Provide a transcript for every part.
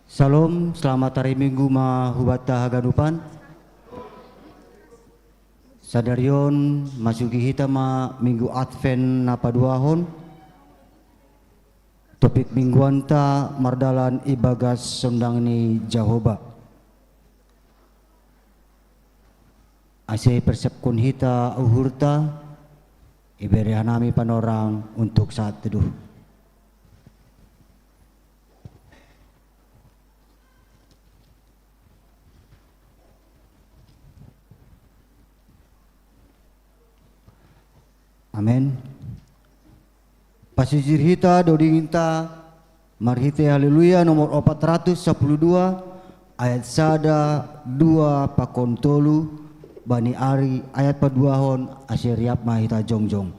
Salam, selamat hari Minggu mahubata haganupan. Sadarion masuki hita Minggu Advent napa duahon. Topik mingguan ta mardalan ibagas sondang ni Jehovah. Ase persepkun hita uhurta iberi hanami panorang untuk saat teduh. Amin. Pasisir hita dodinginta marhite haleluya nomor 412 ayat sada 2 pakon tolu bani ari ayat paduahon asyriap mahita jongjong.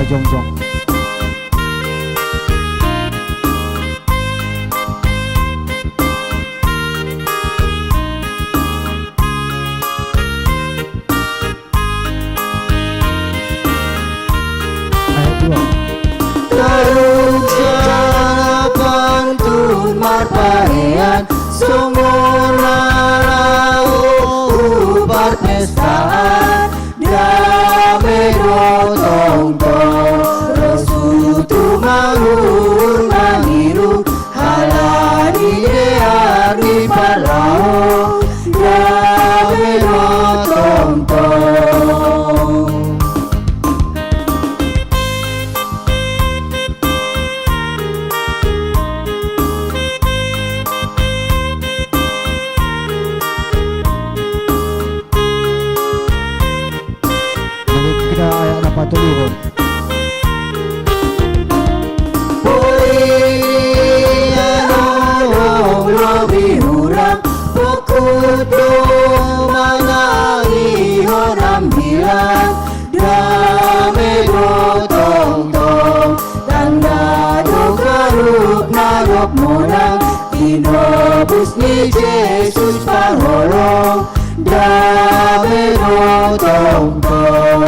Jongjong. Ayat 2. Tarung cara pantun marpahean sumur larau ubar pestaan damai rotong Mahur mangiru halani deari palau dame rotong kita ayat apa tuh? Bihurang pokuto manangi horam bilang dame gotong tong tanda dokarup narok monang inobus ni Yesus pangolong dame gotong tong.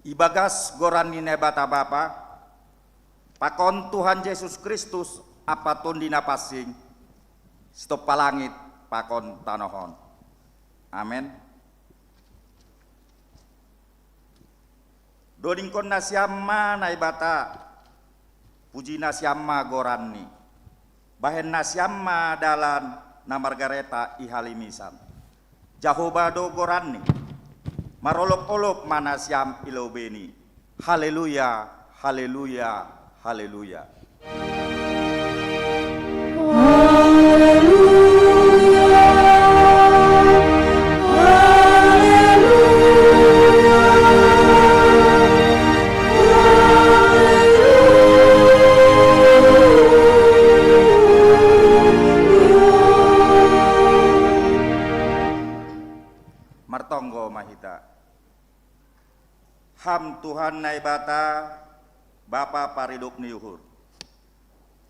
Ibagas goranine bata bapa pakon Tuhan Yesus Kristus apatun dina pasing stop palangit pakon tanohon. Amin. Dodingkon nasyamma naibata puji nasyamma goranni bahen nasyamma dalan na Margareta ihalimisan Jahobado goranni marolok-olok manasyam ilobeni. Haleluya, haleluya, haleluya. Martonggo mahita. Ham Tuhan naibata Bapa pariduk ni uhur.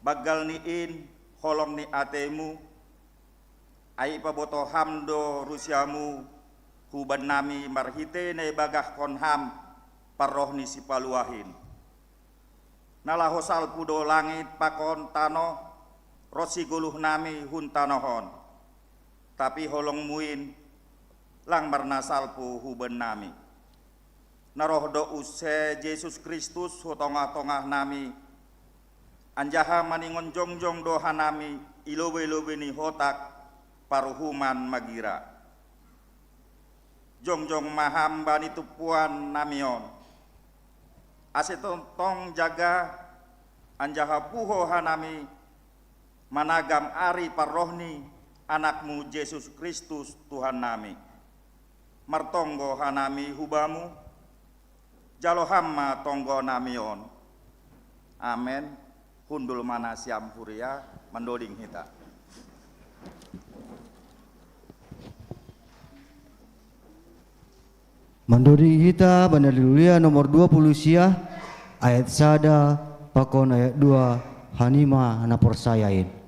Bagal niin holong ni atemu, ai paboto hamdo rusiamu, huban nami marhite ne bagah konham paroh ni sipaluahin. Nalahosal pudo langit pakon tano, rosi guluh nami hun tanohon. Tapi holong muin lang marnasalpu huban nami. Naroh do use Yesus Kristus ho tongah-tongah nami. Anjaha maningon jongjong doha nami ilobe-lobe ni hotak paruhuman magira. Jongjong maham bani tupuan namion. Ase tong jaga anjaha puho hanami managam ari parrohni anakmu Yesus Kristus Tuhan nami. Martonggo hanami hubamu jalo hamma tonggo namion. Amen. Hundul mana siam huria mendoding hita. Mendoding hita Bani Haleluya nomor 20 sia ayat sada pakon ayat 2 hanima hana persayain.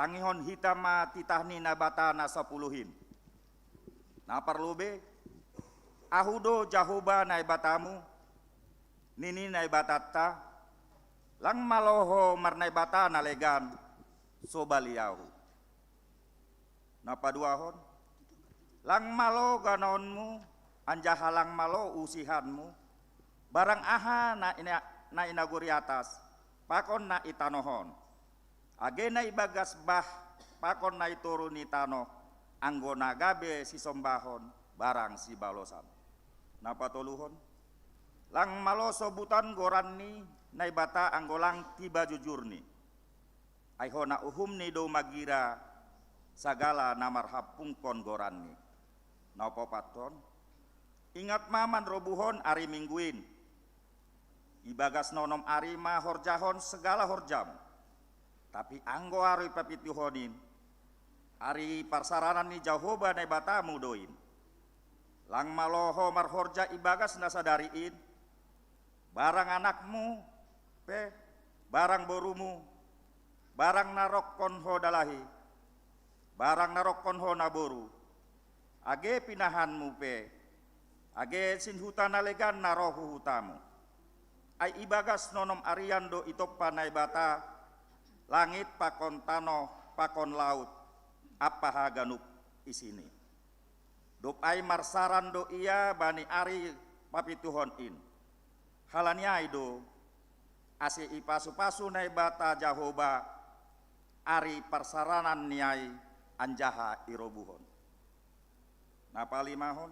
Tangihon hitama titahni nabata na sapuluhin. Na parlube ahudo jahuba na ibatamu nini na ibatatta lang maloho marna ibata na legan sobaliyahu. Na paduahon lang malo ganonmu anjahalang malo usihanmu barang aha na inaguri atas pakon na itanohon. Agena ibagas bah pakon na ituro ni tano anggona gabe si sombahon barang si balosan. Napatuluhon lang malo sobutan goran ni naibata anggolang tiba jujurni. Aihona uhumni do magira sagala namar hapungkon goranni. Nopo paton? Ingat maman robuhon ari mingguin. Ibagas nonom ari ma horjahon segala horjam. Tapi anggo ari papituhonin. Ari parsaranan ni Jahoba na batamu doin. Lang maloho marhorja ibagas nasadariin. Barang anakmu, barang borumu, barang narok konho dalahi, barang narok konho naboru. Age pinahanmu age sinhutan nalegan narohu hutamu. Ay ibagas nonom ariando itop panay bata, langit pakon tano, pakon laut, apa haganuk isini. Dop ay marsaran do iya bani ari papituhon in. Halanya ido ase ipasu-pasu nai bata Jahoba ari parsaranan niai anjaha irobuhon. Napa limahon?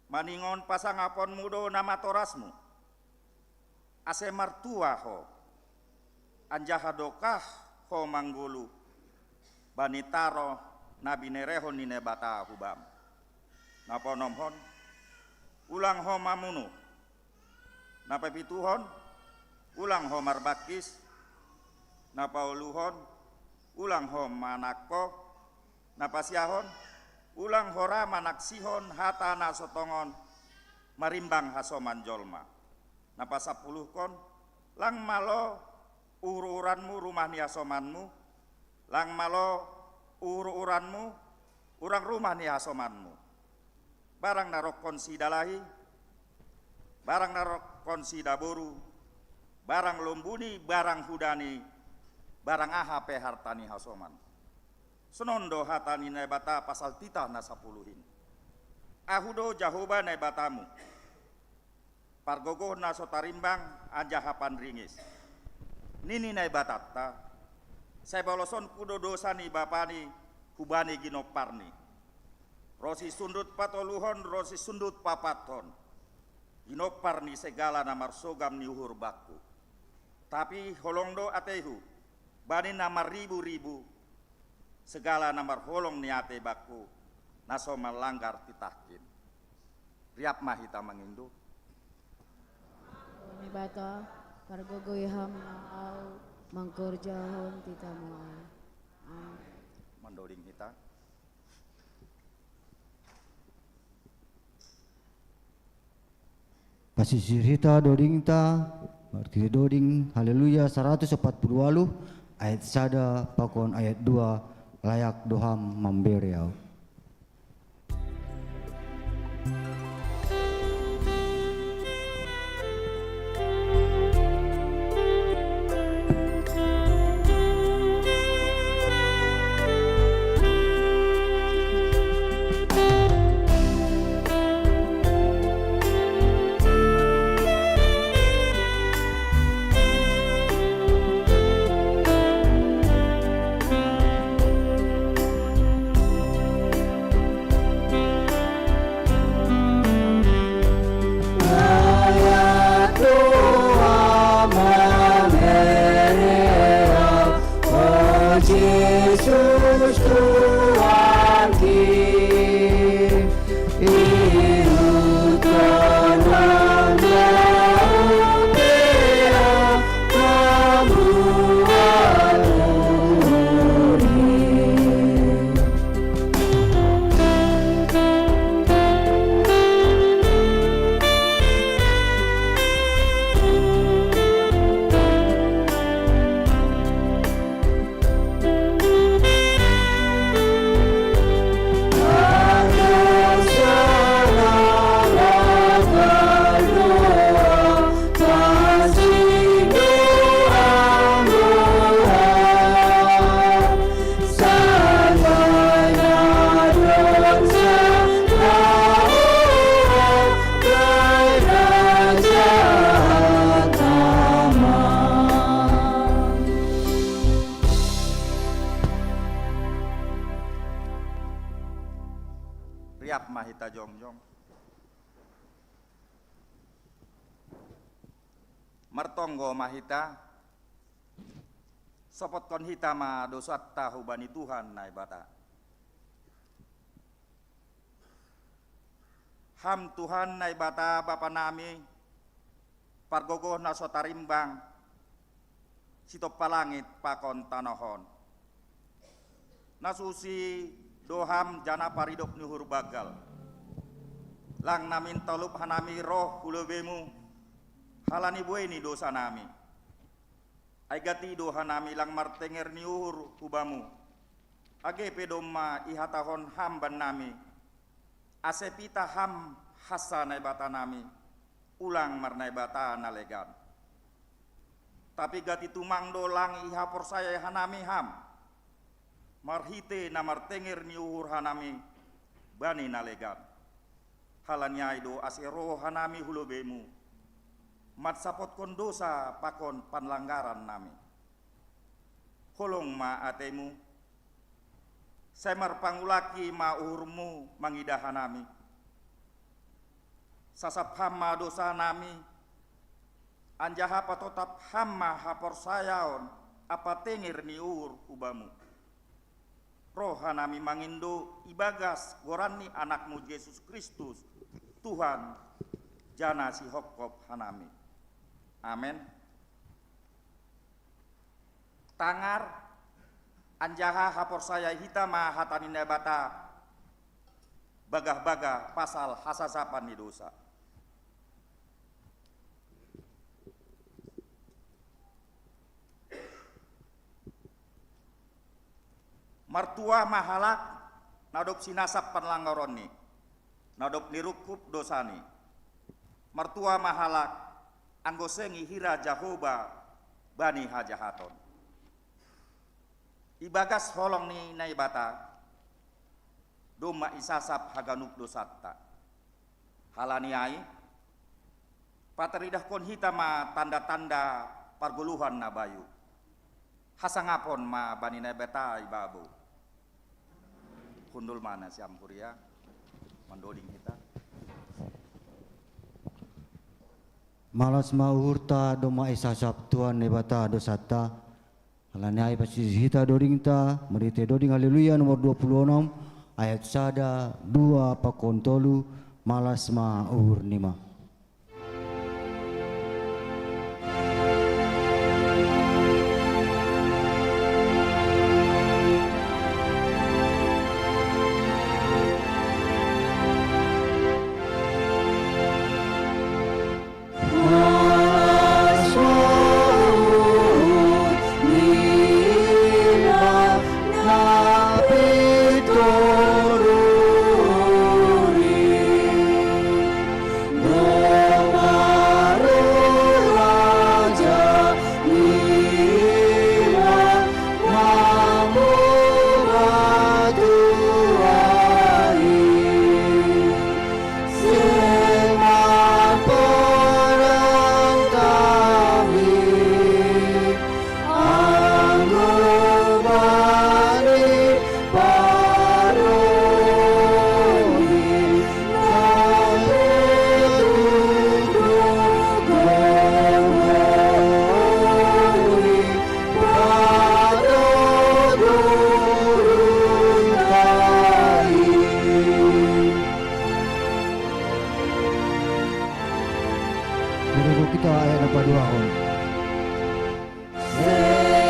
Maningon pasangapon mudo nama torasmu. Ase martua ho. Anjaha dokah ho manggulu. Bani taro nabi nerehon nine bata hubam. Napa nomhon? Ulang ho mamunu. Napa pituhon? Ulang ho marbakis. Napa uluhon? Ulang ho manako. Napa siahon? Ulang hora manaksihon hatana sotongon. Marimbang hasoman jolma. Napa 10 kon? Lang malo ururanmu rumah ni hasomanmu. Lang malo ururanmu urang rumah ni hasomanmu. Barang narok konsi dalahi. Barang narok konsi daboru. Barang lombuni, barang hudani. Barang aha pe hartani hasoman. Senondo hatani naibata pasal titah na 10. Ahudo Jahoba naibatamu. Pargogo na sotarimbang anjahapan ringis. Nini naibatata. Saya baloson kudo dosa ni bapani hubani ginoparni. Rosi sundut patoluhon, rosi sundut papaton. Ginoparni segala namar sogam ni uhur baku. Tapi holongdo atehu. Bani namar ribu-ribu. Segala namar holong ni ate baku. Naso melanggar titahkin. Riap mahita mengindu. Ni bata pargogoy ham na au mangkorjahon tita mo ay. Mendoding hita. Pasisir hita doding ta, berarti doding haleluya 140 ayat sada pakon ayat 2 layak doham memberiau. Riap mahita jongjong. Martonggo mahita sopot kon hita ma dosat tahu bani Tuhan nai bata. Ham Tuhan nai bata bapa nami pargogoh na sotarimbang sitop palangit pakon tanohon. Nasusi doham jana paridok nuhur bagal. Lang namin talup hanami roh kulubemu halani bueni dosa nami. Aigati doha nami lang martenger niuhur hubamu. Age pedoma ihatahon hamban nami. Asepita ham hasa naibata nami. Ulang marnaibata nalegan. Tapi gati tumang dolang ihapor saya hanami ham. Marhite na martenger niuhur hanami bani nalegan. Halanya ido asero hanami hulubemu. Mat sapot kon dosa pakon panlanggaran nami. Holong ma atemu. Semar pangulaki ma uhurmu mangidahan nami. Sasap hama dosa nami. Anjaha patotap hama hapor sayaon apa tengir ni uhur ubamu. Roh nami mangindo ibagas gorani anakmu Yesus Kristus Tuhan jana si hokop hanami. Amin. Tangar anjaha hapor saya hitama hatanina bata bagah-bagah pasal hasasapan ni dosa. Martua mahalak nadop sinasap panlanggaron ni nadop nirukup dosani. Martua mahalak anggosengi hira Jahoba bani hajahaton. Ibagas holong ni naibata doma isasap haganup dosatta. Halaniai pateridah kon hitama tanda-tanda parguluhan nabayu. Hasangapon ma bani naibata ibabu. Kundul mana siam kuria mandoding kita. Malas mahurta doma isasap Tuhan nebata dosata. Halaniai pasti hita dodingta merite doding haleluya nomor 26 ayat sada 2 pakontolu malas mahur nima. Guru kita ayat 82 Hari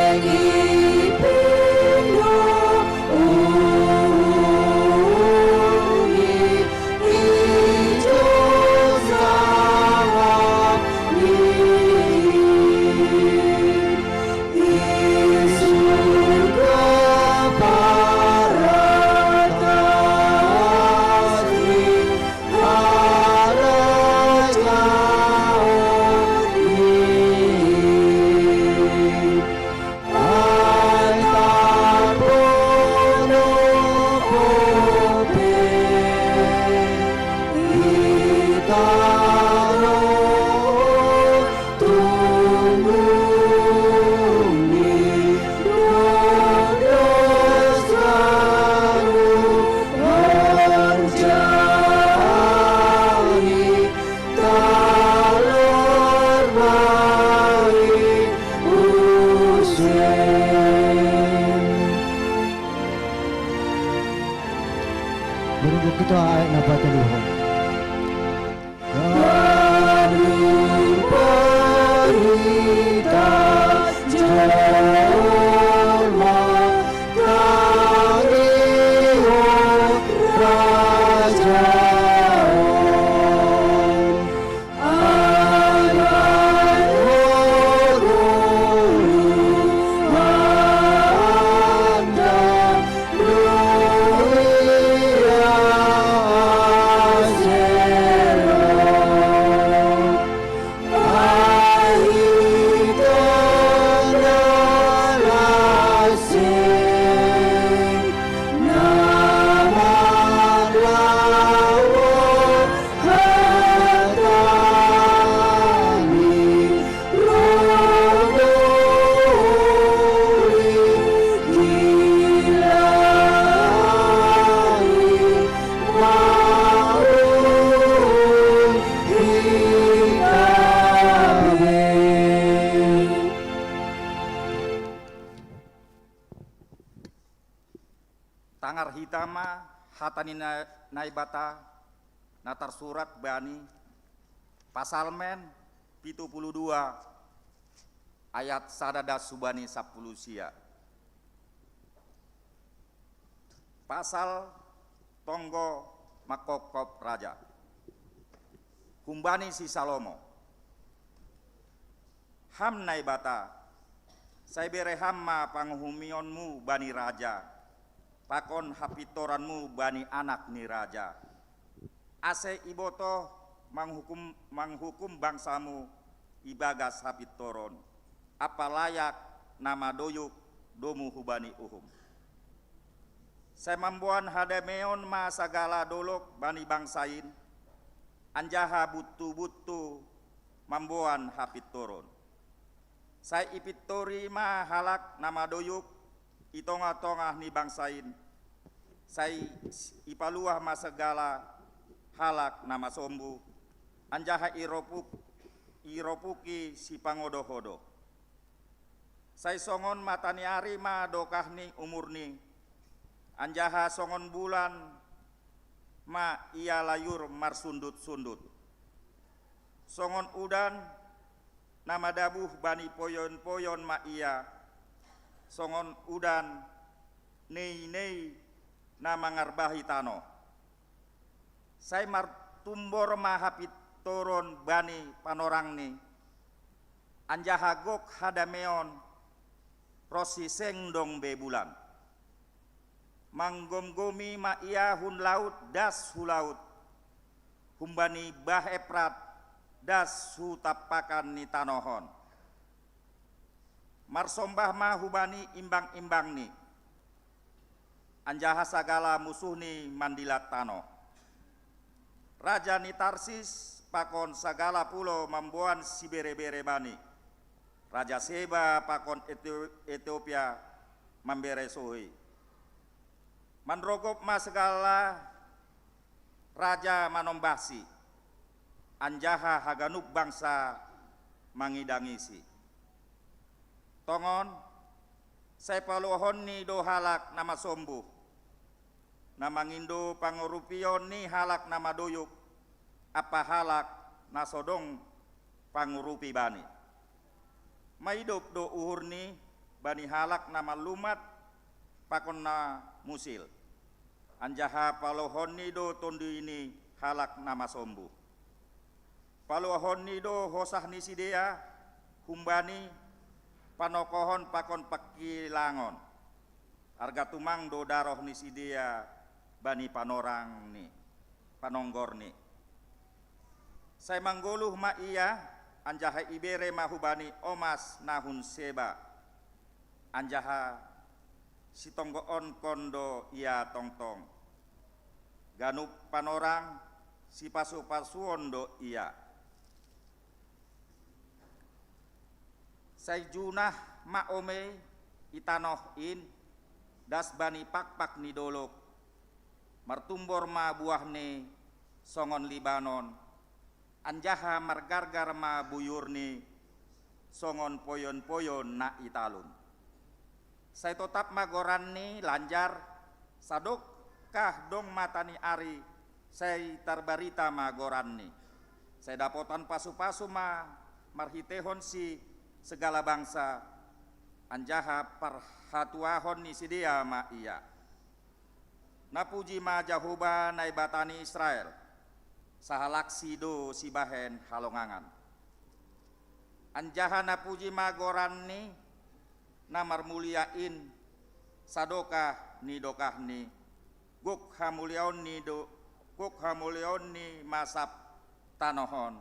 kita ayat napa teluhon. Tangar hitama hatani naibata natar surat bani pasalmen 72 ayat sadada subani 10 sia. Pasal tonggo makokop raja. Kumbani si Salomo. Ham naibata saya bere hamma panghumionmu bani raja. Pakon hapitoranmu bani anak ni raja. Ase iboto manghukum bangsamu ibagas hapitoron. Apa layak nama doyuk domu hubani uhum. Saya membuan hadameon ma sagala dolok bani bangsain. Anjaha butu-butu membuan hapitoron. Saya ipitori ma halak nama doyuk itonga-tonga ni bangsain. Saya ipaluah masagala halak nama sombu. Anjaha iropuki si pangodo-hodo. Saya songon matani ari ma dokahni umurni. Anjaha songon bulan ma ia layur marsundut-sundut. Songon udan nama dabuh bani poyon-poyon ma ia. Songon udan nei nama ngarbahi tano. Saya martumbor mahapit toron bani panorang ni. Anjaha gok hadameon rosi sengdong be bulan. Manggom-gomi ma ia hun laut das hu laut. Humbani bah eprat das hu tapakan ni tanohon. Marsombah ma hubani imbang-imbang ni. Anjaha sagala musuh ni mandilat tano. Raja ni Tarsis pakon sagala pulau mambuan si bere-bere bani. Raja Seba pakon Ethiopia membere sohi. Mandrogop ma segala raja manombasi. Anjaha haganuk bangsa mangidangisi. Tongon, saya paluhon ni do halak nama sombu. Nama ngindo pangurupion ni halak nama doyuk. Apa halak nasodong pangurupi bani. Maidop do uhur ni bani halak nama lumat pakon na musil. Anjaha paluhon ni do tondu ini halak nama sombu. Paluhon ni do hosah ni sidea humbani panokohon pakon pakilangon. Arga tumang do daroh ni sidia bani panorang ni panonggor ni. Saya manggoluh ma iya anjaha ibere mahubani omas nahun seba. Anjaha sitonggoon kondo iya tongtong. Ganup panorang si pasu-pasuon do iya. Saya junah maome itanoh in das bani pak-pak ni dolok. Martumbor ma buah ni songon Libanon. Anjaha margargar ma buyur ni songon poyon-poyon na italun. Saya tetap magoran ni lanjar sadok kah dong matani ari Saya tarbarita magoranni. Saya dapotan pasu-pasu marhitehon si segala bangsa. Anjaha parhatuahon ni si dia ma iya. Napuji ma Jahoba naibatani Israel. Sahalaksi do si bahen halongangan. Anjaha napuji ma goranni namar muliain sadokah ni dokah ni guk hamuliaon ni masap tanohon.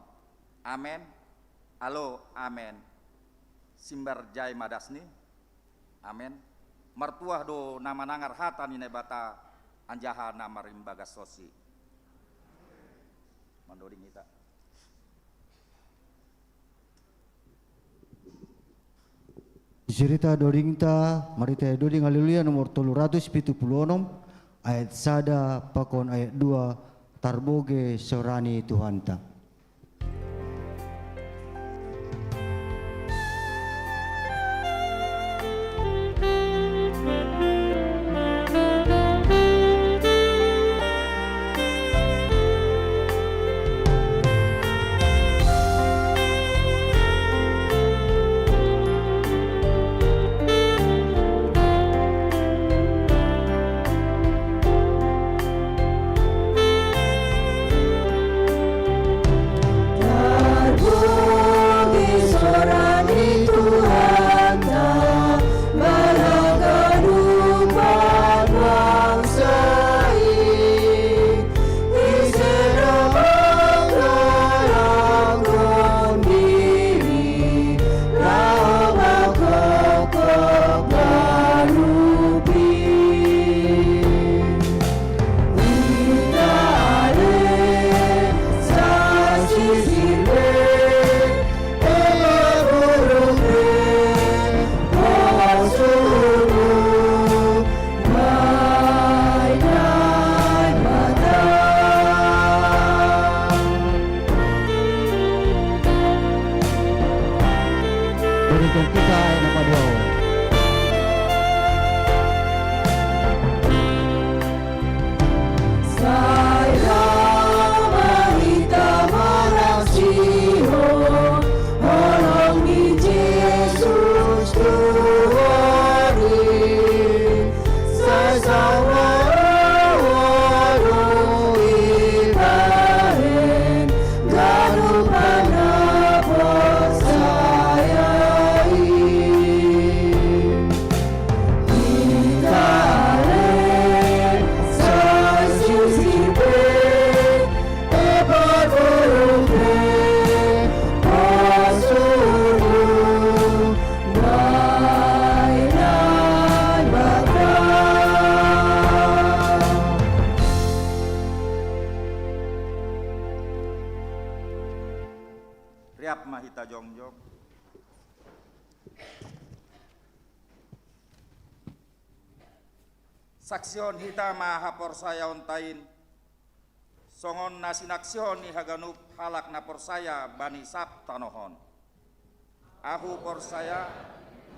Amen. Alo amen. Simbar jai madasni. Amen. Mertuah do nama nangar hata ni nebata anjaha namar imbagas sosi. Mandoding kita. Cerita doringta marita doding haleluya nomor 376 ayat 1 pakon ayat 2 tarboge sorani Tuhanta. Riap mahita jongjok. Saksion hita mahapor saya ontain. Songon nasinaksion ni haganup halak napor saya bani sap tanohon. Ahu por saya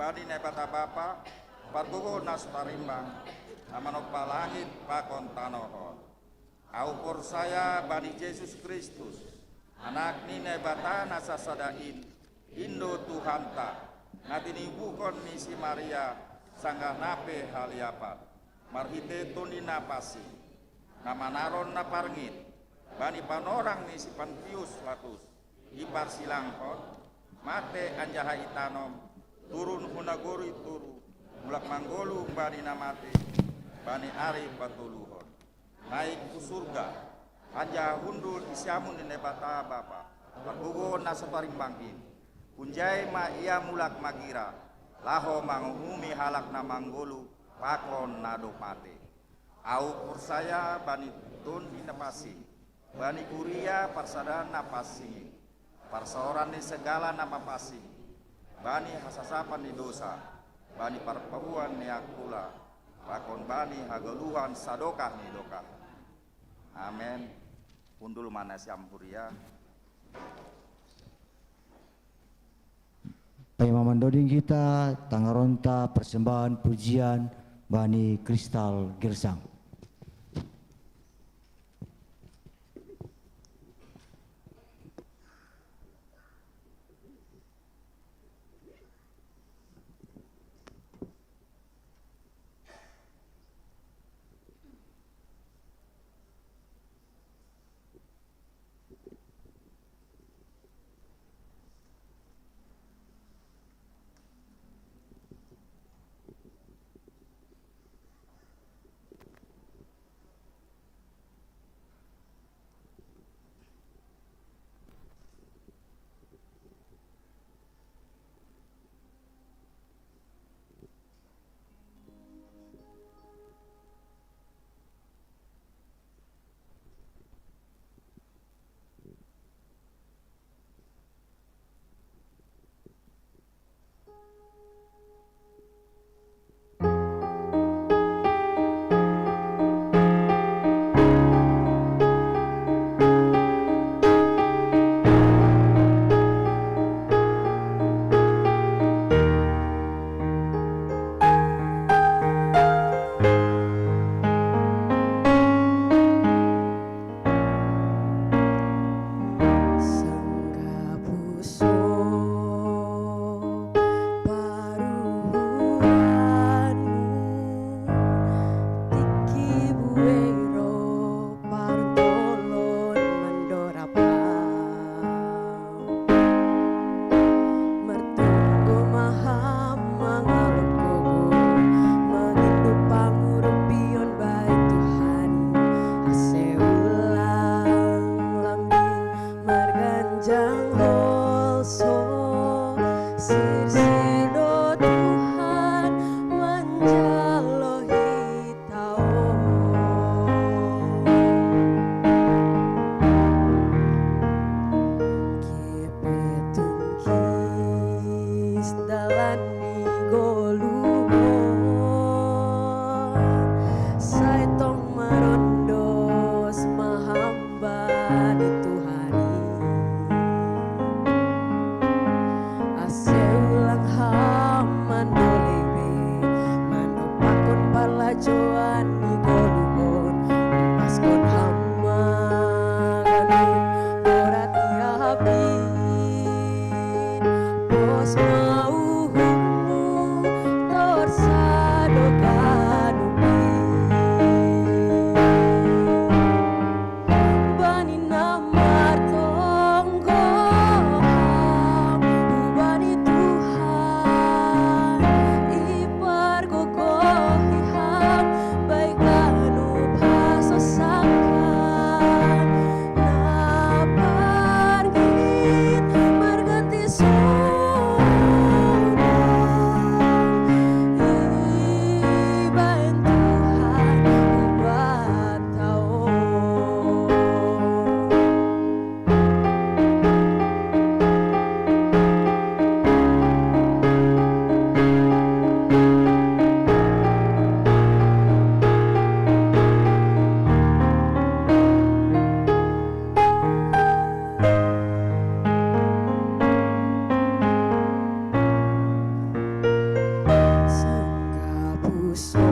bani nepata bapa pargugo nas tarimbang amanop palangit pakon tanohon. Ahu por saya bani Yesus Kristus. Anak ni nebata nasasadain Indo Tuhanta natini bukon ni si Maria sanggah nape haliapat marhite tuni napasi nama naron naparngit bani panorang ni si Pantius latus ipar silangkon mate anjaha itanom turun hunagori turu mulak manggolu bani namate bani ari patuluhon naik ku surga anja hundul isyamun di nebata bapa pergugon nasa tarimbangin kunjai ma ia mulak magira laho manguhumi halak na manggolu pakon nado pate au persaya bani tun hinapasi bani kuria parsadan napasi parsaoran di segala nama pasi bani hasasapan di dosa bani parpahuan ni akula pakon bani hagaluhan sadokah ni dokah. Amen. Undul mana siampuria. Paimaman doding kita tangaronta persembahan pujian Bani Kristal Gersang. merganjang holso sirsido Tuhan menjalohi tao kepetun kis dalani goluhon saitong marondos mahamba di Tuhani aseulang haman dolebe manopakon parlajoan ni goluhon paskon hama ganun borat iapin pos mauhumu torsado kanubi bani namar tonggo ubani Tuhan ipar gogohiham baik anu paso sangkan napargit marganti sunang ibaen Tuhan ubat tao Sangka puso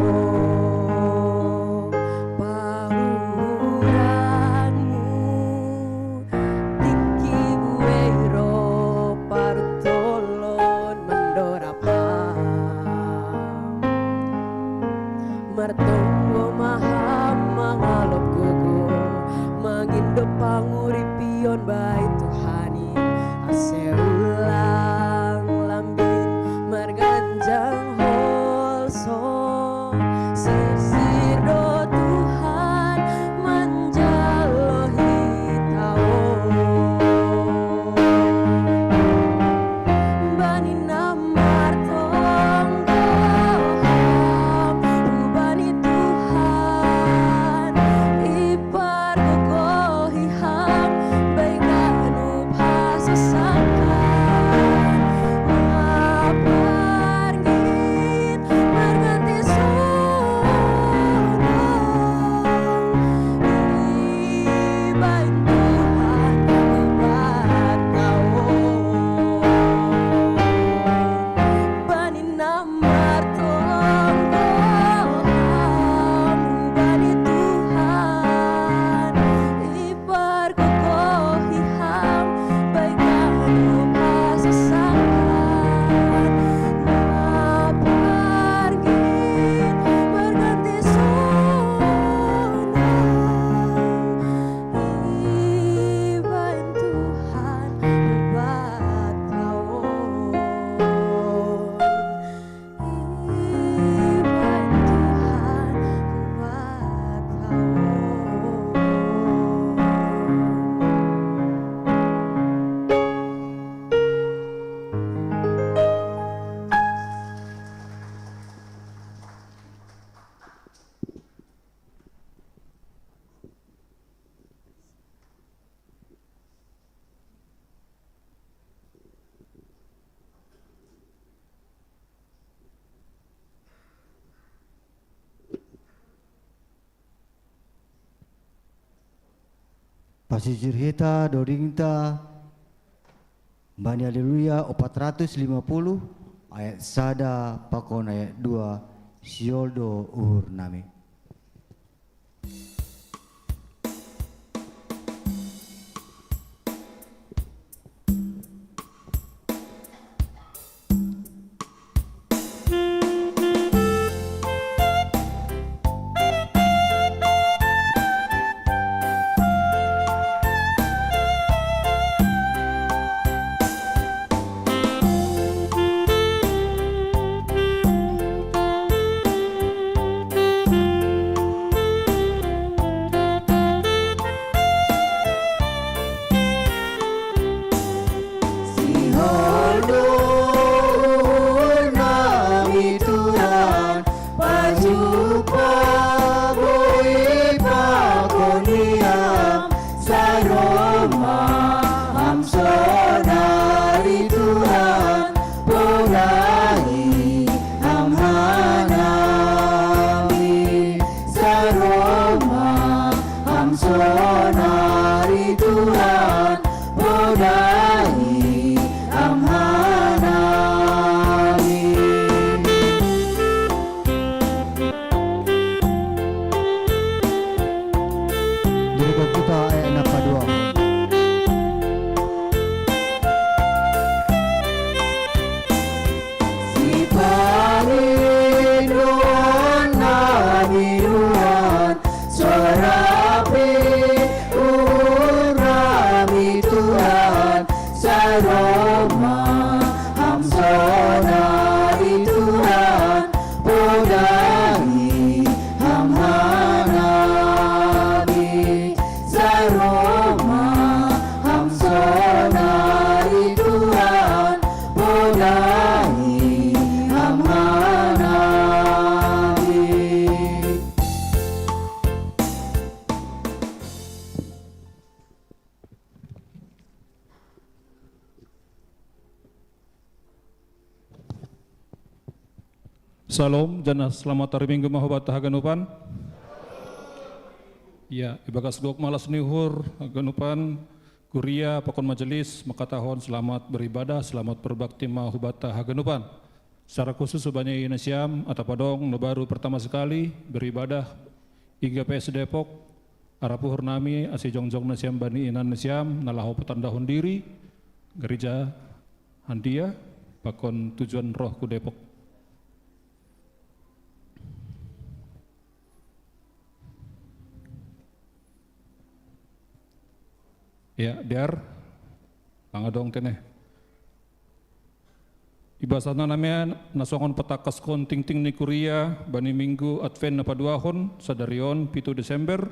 pahuranmu tinggi buero paruntolon mendorapam mertunggo maham mangalop gogo mangindo panguripion bae Tuhani aseulang lambin merganjang holso sirsido Tuhan menjalohi tao bani namar tonggo ubani Tuhan ipar gogohiham baik anu paso sangkan napargit marganti sunang ibaen Tuhan ubat tao bani namar tonggo ubani Tuhan ipar gogohiham baik anu paso sangkan napargit marganti sunang ibaen Tuhan ubat tao ibaen Tuhan ubat Pasijur hita doringta Bani Haleluya 450 ayat sada pakon ayat 2 sioldo uhur nami. Saroma Hamsona di Tuhan Podai Hamhanabi Saroma Hamsona di Tuhan Podai Hamhanabi. Salam, jana selamat hari Minggu mahobat haganupan. Ya, ibagas gok malas nihur haganupan kuria pakon majelis makatahon selamat beribadah, selamat berbakti mahobat haganupan. Secara khusus subanya Inasiam atau padong baru pertama sekali beribadah IGPS Depok Arapuhur nami asi jongjong nasiam bani inan nasiam nalaho petandahun diri gereja Handia pakon tujuan roh ku Depok. Ya, diar, pangadong teneh. Ibasana namanya nasongon petakas kon ting-ting ni Kuria bani minggu Advent na paduahon sadarion 7 Desember.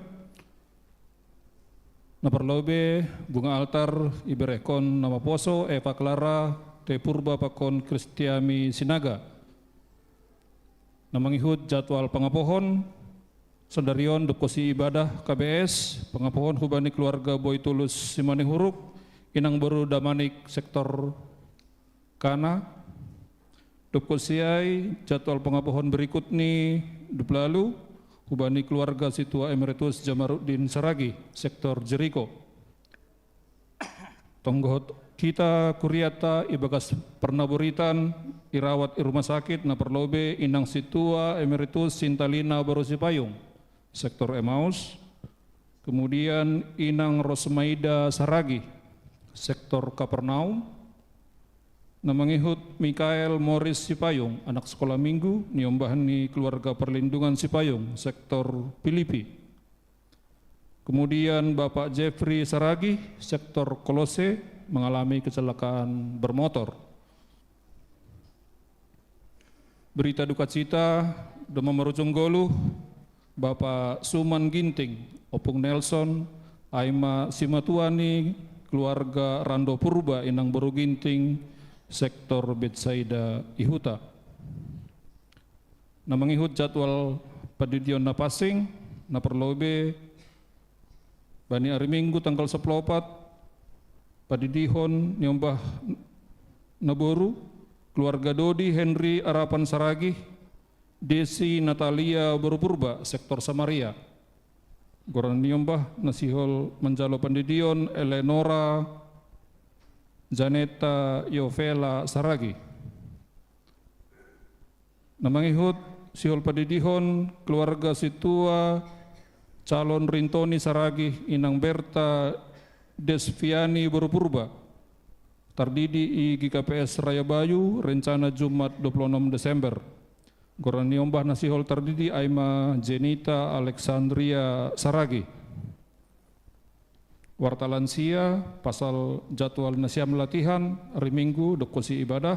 Naparlobe bunga altar iberekon nama poso Eva Clara te purba pakon Kristiami Sinaga. Namangihut jadwal pangapohon sadarion dekosi ibadah KBS pangapohon hubani keluarga Boy Tulus Simani Huruk inang baru damanik sektor Kana dekosiai jadwal pangapohon berikut ni lalu hubani keluarga Situa Emeritus Jamaruddin Saragi sektor Jeriko tonggot kita kuriata ibagas pernaburitan irawat di rumah sakit na perlobe inang Situa Emeritus Sintalina Barosipayung sektor Emmaus, kemudian inang Rosmaida Saragi sektor Kapernaum, namangihut Mikael Morris Sipayung anak sekolah minggu niombahan ni keluarga perlindungan Sipayung sektor Filipi, kemudian Bapak Jeffrey Saragi sektor Kolose mengalami kecelakaan bermotor. Berita duka cita demam merucung goluh Bapak Suman Ginting, Opung Nelson, Aima Simatuani, keluarga Rando Purba, Inang Boru Ginting, sektor Betsaida Ihuta. Namangihut jadwal padidion na pasing, na perlobe, bani hari Minggu tanggal 14, padidihon nyombah naboru, keluarga Dodi Henry Arapan Saragi, Desi Natalia Borupurba, sektor Samaria. Goran nyombah nasihol menjalo pandidion Eleonora Janeta Yovela Saragi. Namangihut sihol padidihon keluarga Situa calon Rintoni Saragi inang Berta Desviani Borupurba. Tardidi i GKPS Rayabayu rencana Jumat 26 Desember. Goran niombah nasihol tardidi Aima Jenita Alexandria Saragi. Warta lansia pasal jadwal nasiam latihan hari Minggu dekosi ibadah,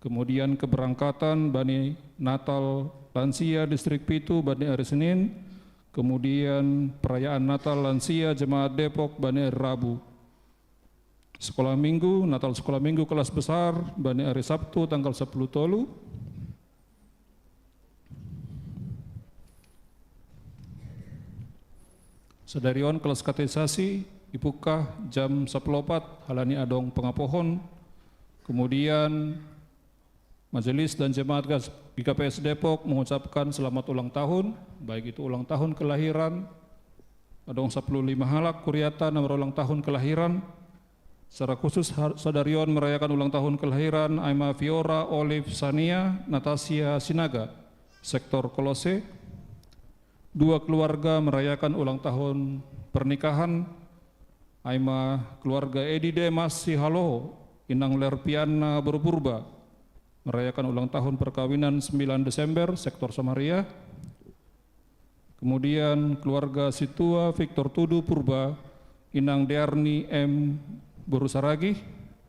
kemudian keberangkatan bani Natal lansia distrik Pitu bani hari Senin, kemudian perayaan Natal lansia jemaat Depok bani hari Rabu. Sekolah Minggu, Natal sekolah Minggu kelas besar bani hari Sabtu tanggal 10 Tolu. Sedarion kelas katekisasi dibuka jam 10.04 halani adong pengapohon, kemudian majelis dan jemaat GKPS Depok mengucapkan selamat ulang tahun, baik itu ulang tahun kelahiran adong 15 halak kuriata nomor ulang tahun kelahiran. Secara khusus sadarion merayakan ulang tahun kelahiran Aima Fiora Olive Sania Natasia Sinaga sektor Kolose. Dua keluarga merayakan ulang tahun pernikahan Aima keluarga Edi Demas Sihalo Inang Lerpiana Borupurba merayakan ulang tahun perkawinan 9 Desember sektor Samaria. Kemudian keluarga Situa Victor Tudu Purba Inang Dearni M Borusaragi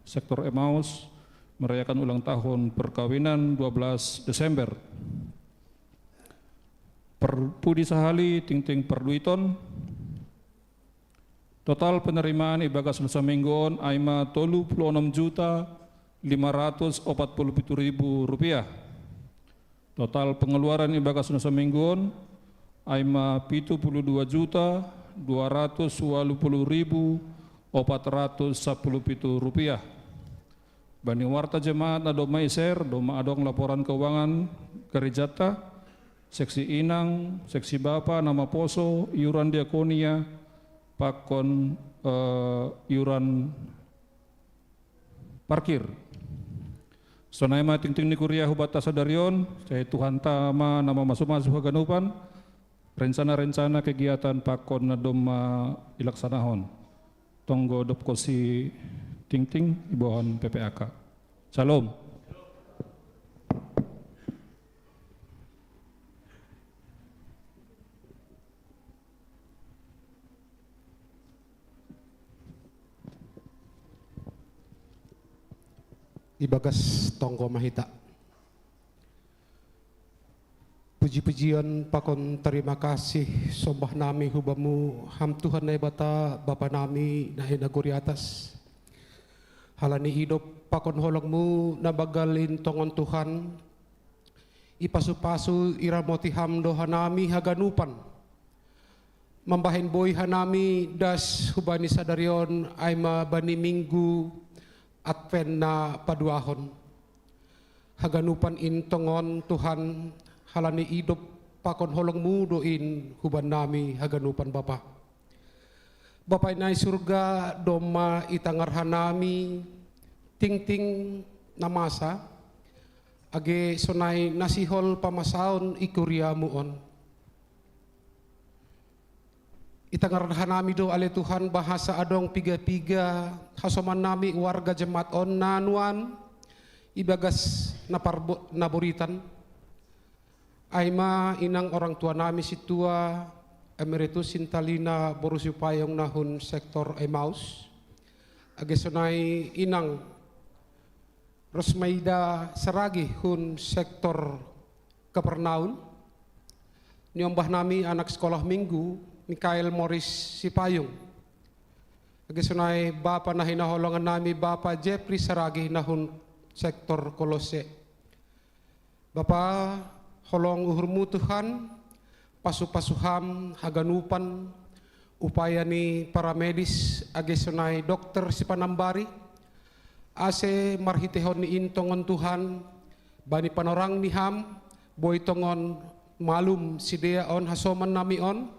sektor Emmaus merayakan ulang tahun perkawinan 12 Desember. Pudi Sahali Ting Perduiton. Total penerimaan ibadah Selasa Mingguon aima 36.547.000 rupiah. Total pengeluaran ibadah Selasa Mingguon aima 72.220.417 rupiah. Bani warta jemaat adoma iser, doma adong laporan keuangan gereja seksi Inang, seksi Bapa, nama Poso, iuran diakonia, pakon iuran parkir. Sonai ma ting ni kuliah hubata sadarion, saya Tuhan tama nama masuk haganupan, rencana kegiatan pakon na doma ilaksanahon. Tonggo dopkosi ting ibohon PPAK. Salam. Ibagas tonggo mahita. Puji-pujian pakon terima kasih sombah nami hubamu ham Tuhan na ibata Bapa nami na hinaguri atas. Halani hidup pakon holongmu na bagalin tongon Tuhan. Ipasu-pasu iramoti ham doha nami haganupan. Mambahin boy hanami das hubani sadarion aima bani minggu Advent na paduahon. Haganupan intongon Tuhan halani hidup pakon holong mudoin huban nami haganupan Bapa. Bapa inay surga doma itangarhan nami ting namasa age sonay nasihol pamasaon ikuriamuon. Itangarhan nami do ale Tuhan bahasa adong piga-piga hasoman nami warga jemaat on nanuan ibagas naburitan aima inang orang tua nami situa Emeritus Sintalina Borusi Payong nahun sektor Emmaus agesonai inang Rosmaida Saragi hun sektor Kapernaun niombah nami anak sekolah minggu Mikael Morris Sipayung. Agesonay Bapa na hinaholongan nami Bapa Jeffrey Saragi nahun sektor Kolose. Bapa holong uhurmu Tuhan, pasu-pasuham haganupan upaya ni para medis agesonay dokter si Panambari. Ase marhitehon ni intongon Tuhan, bani panorang ni ham, boy tongon malum sidea on hasoman nami on.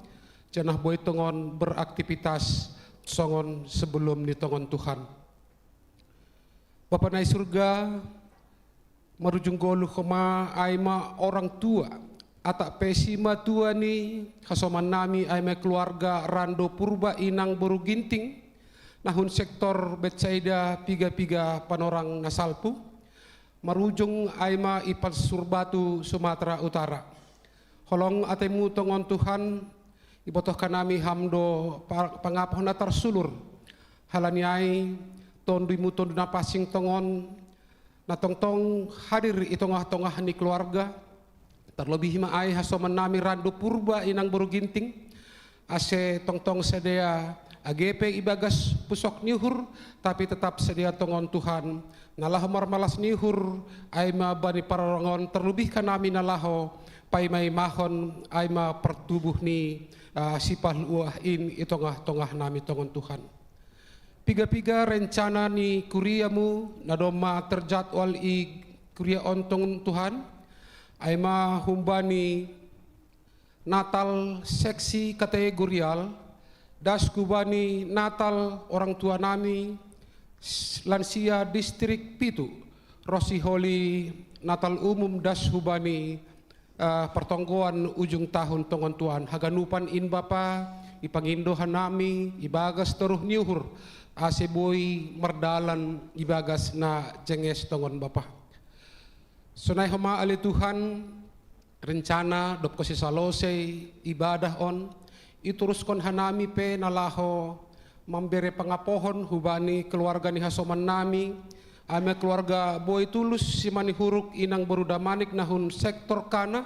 Janah boy tongon beraktivitas songon sebelum ditongon Tuhan. Bapa nai surga marujung golu koma aima orang tua atak pesima tua ni kasoman nami aima keluarga Rando Purba Inang Boru Ginting nahun sektor Betsaida piga panorang nasalpu marujung aima ipal Surbatu Sumatera Utara. Holong atemu tongon Tuhan ibotohkan nami hamdo pangapoh na tarsulur halaniai tonduimu tondu na pasing tongon na tongtong hadir itongah-tongah ni keluarga terlebih maai hasoman nami Rando Purba Inang Boru Ginting ase tongtong sedia AGP ibagas pusok nihur tapi tetap sedia tongon Tuhan nalaho marmalas nihur aima bani pararongon terlebih kan nami nalaho paimai mahon aima pertubuh ni sipah luah in itongah-tongah nami tongon Tuhan. Piga-piga rencana ni kuriamu nadoma terjadwal i kuria ontong Tuhan. Aima humbani Natal seksi kategorial das kubani Natal orang tua nami lansia distrik Pitu Rosi Holi Natal umum das hubani pertonggoan ujung tahun tongon Tuhan haganupan in Bapa ipangindohan nami ibagas teruh niuhur aseboy merdalan ibagas na jenges tongon Bapa sunai homa ali Tuhan rencana dop kosi salose ibadah on ituruskan hanami pe nalaho memberi pengapohon hubani keluarga ni hasoman nami, ame keluarga Boy Tulus simani huruk inang berudamanik nahun sektor kana,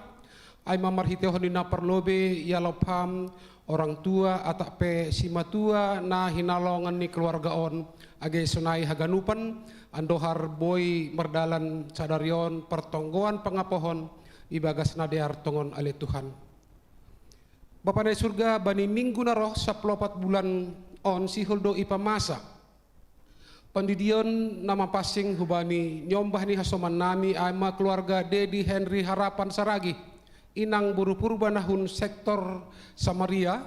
ay mamarhitehon ina perlobe yalopam orang tua atak pe simatua na hinalongan ni keluarga on age sunai haganupan andohar Boy merdalan sadarion pertonggoan pengapohon ibagas nadear tongon ale Tuhan. Bapa na surga bani minggu na roh 14 bulan on si holdo ipamasa pandidion nama pasing hubani nyombah ni hasoman nami ama keluarga Dedi Henry Harapan Saragi inang buru purba nahun sektor Samaria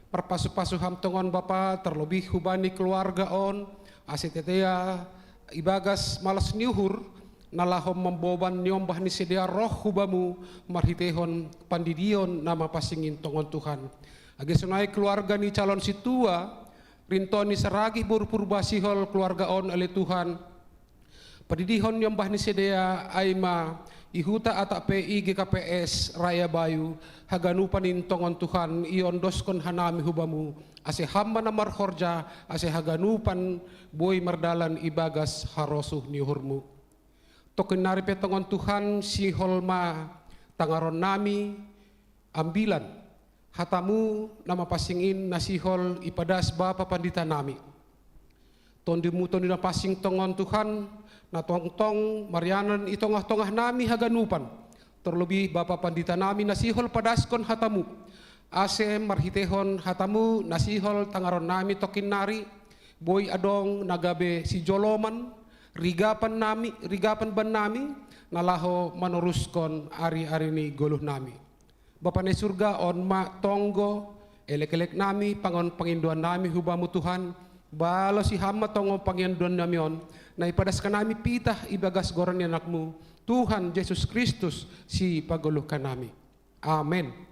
perpasu-pasu hamtongon bapa terlebih hubani keluarga on asitetea ibagas malas niuhur nalahom memboban nyombah ni sedia roh hubamu marhitehon pandidion nama pasingin tongon Tuhan age sunai keluarga ni calon situa rintoni seragi buru purba sihol keluarga on oleh Tuhan pandidihon nyombah ni sedia aima ihuta atak PI GKPS Raya Bayu haganupan intongon Tuhan ion doskon hanami hubamu ase hamba namar horja ase haganupan Boy merdalan ibagas harosuh niuhurmu token nari petongon Tuhan si holma tangaron nami ambilan hatamu nama pasingin nasihol ipadas bapa pandita nami tondimu tondina pasing tongon Tuhan na tong marianan itongah-tongah nami haganupan terlebih bapa pandita nami nasihol padaskon hatamu ase marhitehon hatamu nasihol tangaron nami tokin nari Boy adong nagabe si joloman rigapan ban nami nalaho manuruskon ari-ari ni goluh nami Bapa ni surga on ma tonggo elek-elek nami pangon panginduan nami hubamu Tuhan balo si hama tongo panginduan nami on na ipadaskan nami pitah ibagas goran ni anakmu Tuhan Yesus Kristus si paguluhkan nami amen.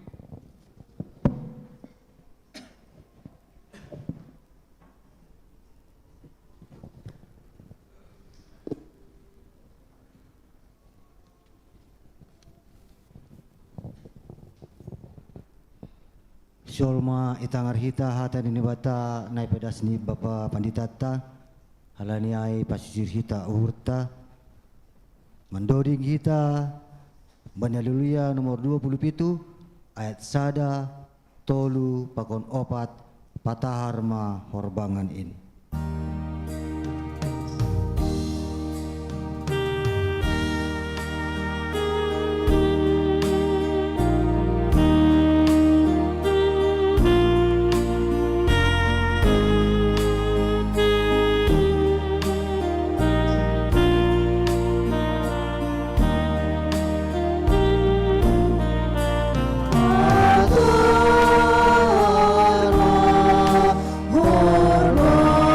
Solma itangar hita hata ini bata nai pedas ni bapa panditata halani ai pasisir hita urta mendoding hita Haleluya nomor 27 ayat sada tolu pakon opat pataharma horbangan ini. Hormat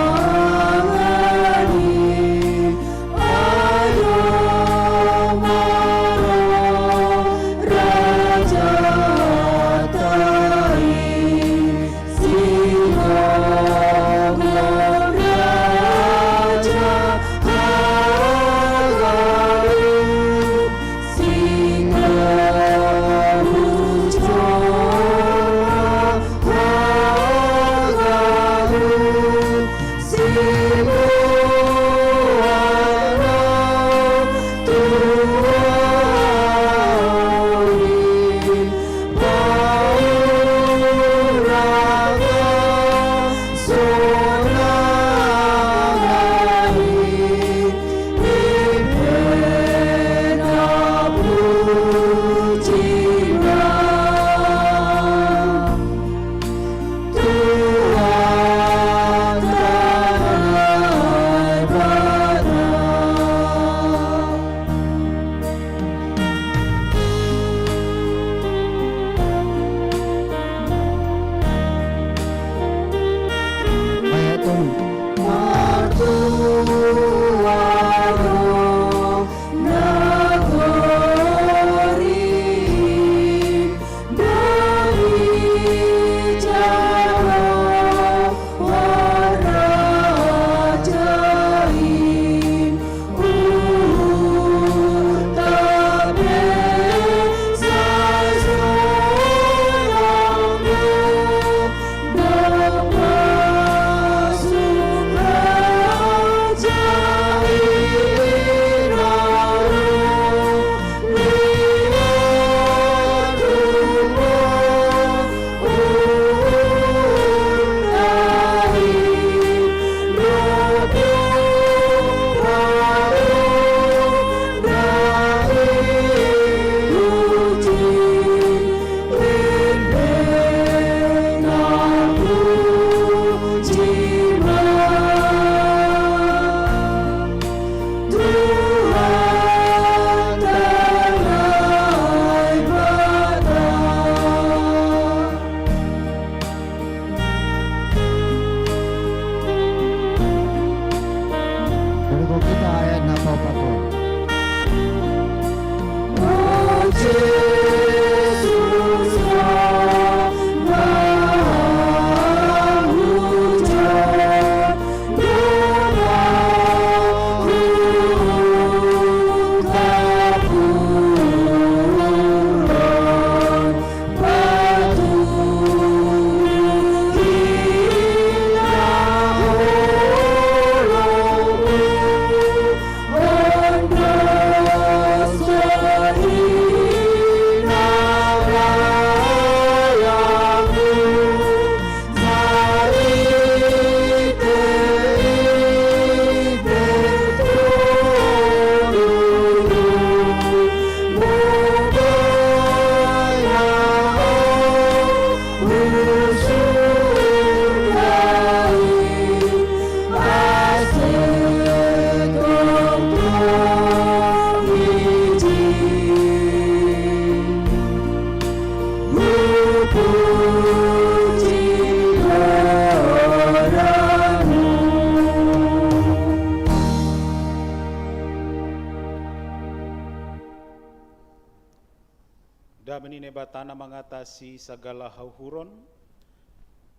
Damani nebatana mengatasi segala hauhuron,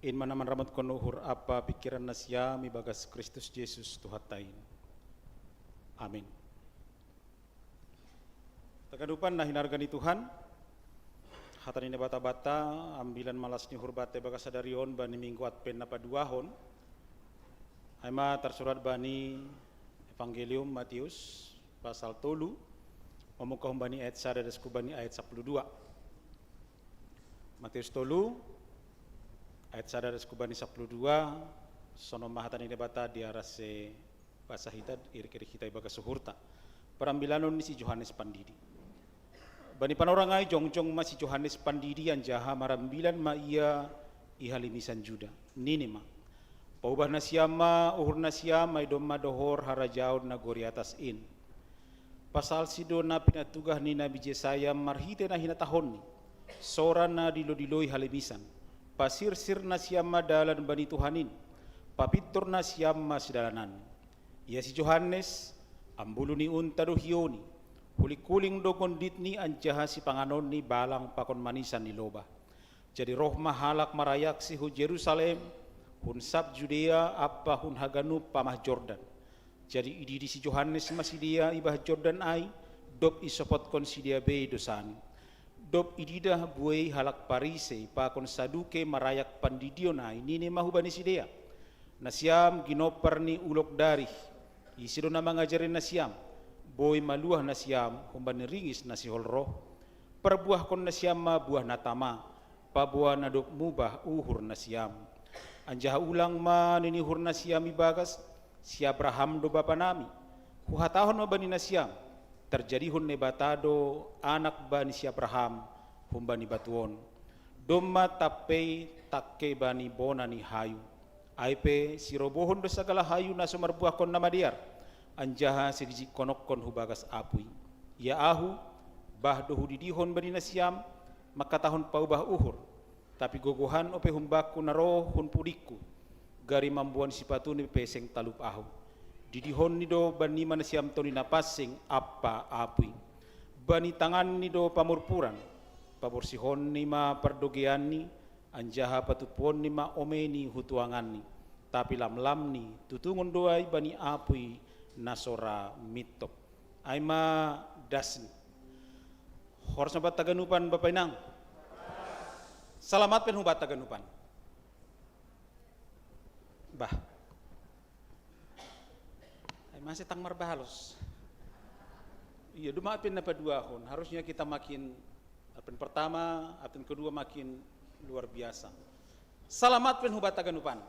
in manaman ramat konuhur apa pikiran nasyami bagas Kristus Yesus Tuhatain. Amin. Tagadupan na hinargani Tuhan, hatani ne bata-bata, ambilan malas ni hurbate bagas sadarion bani minggu adpen na paduahon, aima tersurat bani Evangelium Matius pasal 3, Omukah bani ayat 1 dan bani ayat 12. Matius 3 ayat 1 dan bani 12 sono mahatan ini bata diarase bahasa hita iri-iri kita ibaga suhurta. Perambilanon ni si Yohanes Pandidi. Bani panorangai jongjong ma si Yohanes Pandidi yang jaha marambilan ma ia ihalimisan Juda. Nini ma. Paubah na siyama uhur na siyama idom madohor harajaon na gori atas in. Pasal sido na pinatugah ni Nabi Jesaya marhite na hinatahon ni sora na dilo-diloi halimisan pasir-sir na siyama dalan bani Tuhanin papitor na siyama sidalanan ia si Johannes ambulo ni unta dohioni huli-kuling do kondit ni anjaha si panganon ni balang pakon manisan ni loba jadi roh mahalak marayak si hu Jerusalem hun sab Judea apa hun haganu pamah Jordan. Jadi idi si Johannes masih dia ibah Jordan ai dop isopot kon si dia be dosani dop ididah buai halak parise pa kon saduke marayak pandidion ai nini mahubani si dia nasiam ginoper ni ulok dari isido na mangajarin nasiam boy maluah nasiam humbani ringis nasi holroh perbuah kon nasiam ma buah natama pa buah nadop mubah uhur nasiam anjah ulang ma nini hur nasiam ibagas si Abraham do bapa nami huhatahon ma bani nasiam terjadi hun nebatado anak bani si Abraham hum bani batuon domma tape takke bani bonani hayu aipe si robohon do sagala hayu na sumarbuah kon nama diar anjaha sigiji konok kon hubagas apui ya ahu bah do hudidihon bani nasiam maka tahun paubah uhur tapi gogohan ope humbaku naro hun pudiku gari mambuan sipatu ni peseng talup ahu didihon ni do bani manasiam toni napasing apa apui bani tangan ni do pamurpuran paborsihon ni ma perdogean ni anjaha patupon ni ma omeni hutuangan ni tapi lam-lam ni tutungon doai bani apui nasora mitop aima dasni horos nabat taganupan Bapak Inang salamat pen hubat taganupan bah ay masih tang marbahalos iya dumaapin na paduahon harusnya kita makin apin pertama apin kedua makin luar biasa salamat pen hubat taganupan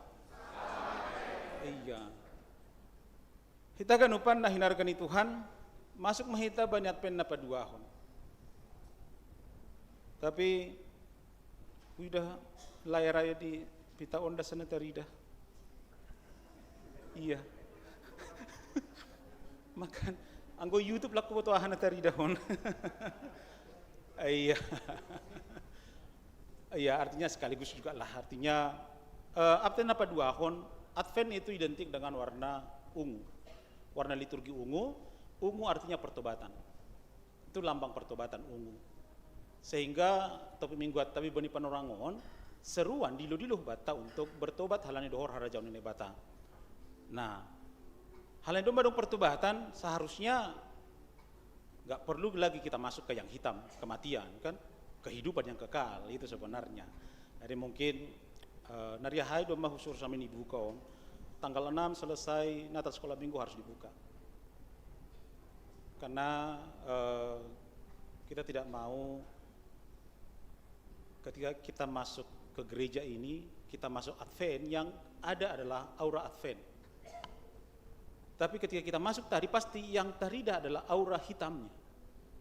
iya hita ganupan na hinargani Tuhan masuk mahita banyak pen na paduahon tapi udah layar raya di pita onda sana terida iya makan anggo YouTube laku foto ahana terida hon iya iya artinya sekaligus juga lah artinya Advent apa dua hon Advent itu identik dengan warna ungu warna liturgi ungu artinya pertobatan itu lambang pertobatan ungu Sehingga topi mingguat tapi bani panorangon seruan dilu-diluh bata untuk bertobat halani dohor harajaun ini bata. Nah, halani domba dong pertobatan seharusnya nggak perlu lagi kita masuk ke yang hitam, kematian kan, kehidupan yang kekal itu sebenarnya. Jadi mungkin nariahai domba husur sama ini dibuka om. Tanggal 6 selesai Natal sekolah minggu harus dibuka. Karena kita tidak mau ketika kita masuk ke gereja ini, kita masuk Advent, yang ada adalah aura Advent. Tapi ketika kita masuk tadi, pasti yang terida adalah aura hitamnya.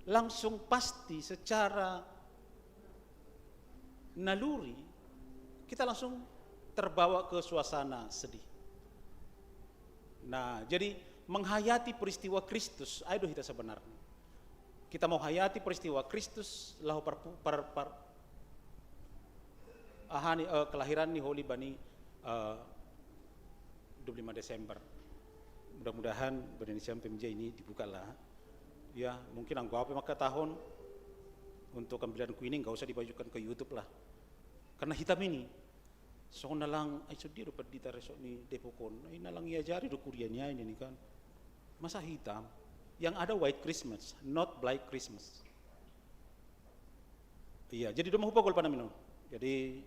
Langsung pasti secara naluri, kita langsung terbawa ke suasana sedih. Nah, jadi menghayati peristiwa Kristus, ayo kita sebenarnya. Kita mau hayati peristiwa Kristus, lahu kelahiran nih Holy Bani 25 Desember. Mudah-mudahan Indonesia PMJ ini dibukalah. Ya, mungkin anggap maka tahun untuk ambilan kuning nggak usah dibajukan ke YouTube lah. Karena hitam ini, so nalang ay so diro pad dita reso ni depokon. Ay nalang iya jari do Koreanya ini kan. Masa hitam? Yang ada white Christmas, not black Christmas. Iya, jadi do mahupa gol panamin. Jadi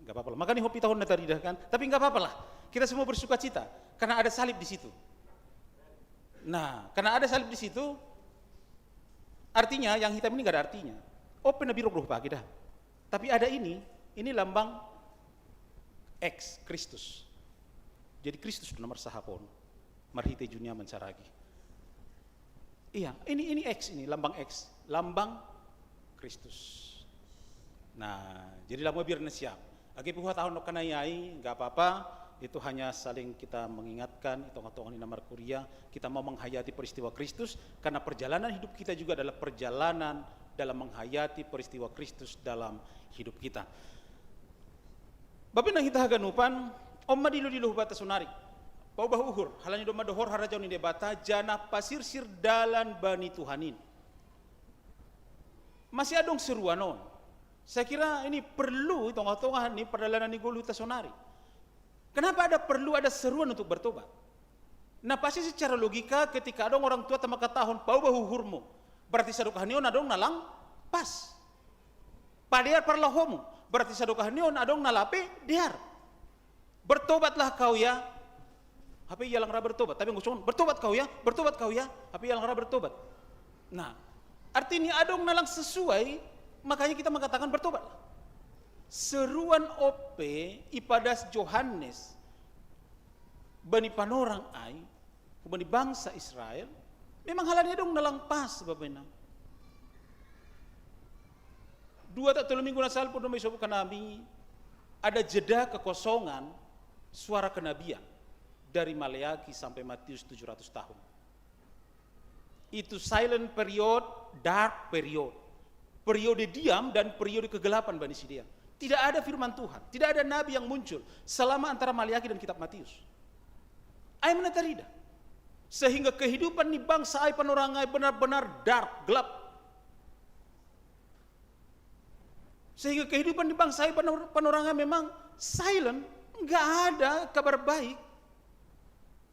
nggak apa-apa lah. Makanya hopi tahun tadi dah kan. Tapi nggak apa-apa lah. Kita semua bersuka cita karena ada salib di situ. Nah, karena ada salib di situ, artinya yang hitam ini nggak ada artinya. Oh, pernah biru pagi dah. Tapi ada ini lambang X Kristus. Jadi Kristus nomor sahapon. Marhite junia mencaragi. Iya, ini X ini lambang X, lambang Kristus. Nah, jadi lama biar siap. Agi puha tahun no kanayai, nggak apa-apa. Itu hanya saling kita mengingatkan, hitung-hitungan ini nomor kuliah. Kita mau menghayati peristiwa Kristus, karena perjalanan hidup kita juga adalah perjalanan dalam menghayati peristiwa Kristus dalam hidup kita. Bapak nang kita haganupan, omma dilu-dilu bata sunarik. Pau bahuhur, halanya doma dohor harajaun ini bata, jana pasir-sir dalan bani Tuhanin. Masih adong seruanon. Saya kira ini perlu hitung-hitungan ini perjalanan ini golu tasonari. Kenapa perlu ada seruan untuk bertobat? Nah pasti secara logika ketika ada orang tua tamaka tahun pau bahuhurmu, berarti sadukahnion adong nalang pas. Padear parlahomu, berarti sadukahnion adong nalape diar. Bertobatlah kau ya. Tapi ialang ra bertobat, tapi ngusung bertobat kau ya, tapi ialang ra bertobat. Nah, artinya adong nalang sesuai, makanya kita mengatakan bertobatlah. Seruan OP ipadas Yohanes bani panorang ai bani bangsa Israel memang halanya dong nalang pas babena. Dua tak telu minggu nasal pun may sobukan kami ada jeda kekosongan suara kenabian dari Maleaki sampai Matius 700 tahun. Itu silent period, dark period. Periode diam dan periode kegelapan Bani Sidia. Tidak ada firman Tuhan, tidak ada nabi yang muncul selama antara Maleaki dan kitab Matius. Ai menatarida. Sehingga kehidupan di bangsa ai panorangai benar-benar dark, gelap. Sehingga kehidupan di bangsa ai panorangai memang silent, enggak ada kabar baik.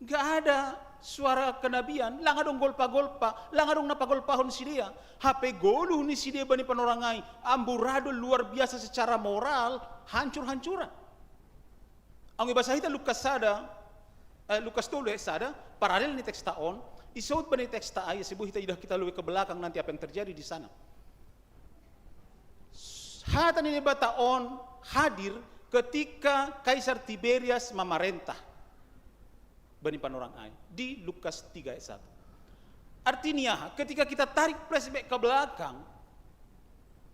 Enggak ada suara kenabian, lang adong golpa-golpa, lang adong napagolpahon si dia. HP goluh ni si dia bani panorangai, amburadul luar biasa secara moral, hancur-hancuran. Ang ibasa hita Lukas tulo sada, paralel ni teks taon, isod ba ni teks taay, sibu hita idah kita luwi ke belakang nanti apa yang terjadi di sana. Hata ni taon hadir ketika Kaisar Tiberias memerintah bani panorangai di Lukas 3 ayat 1. Artinya ketika kita tarik flashback ke belakang,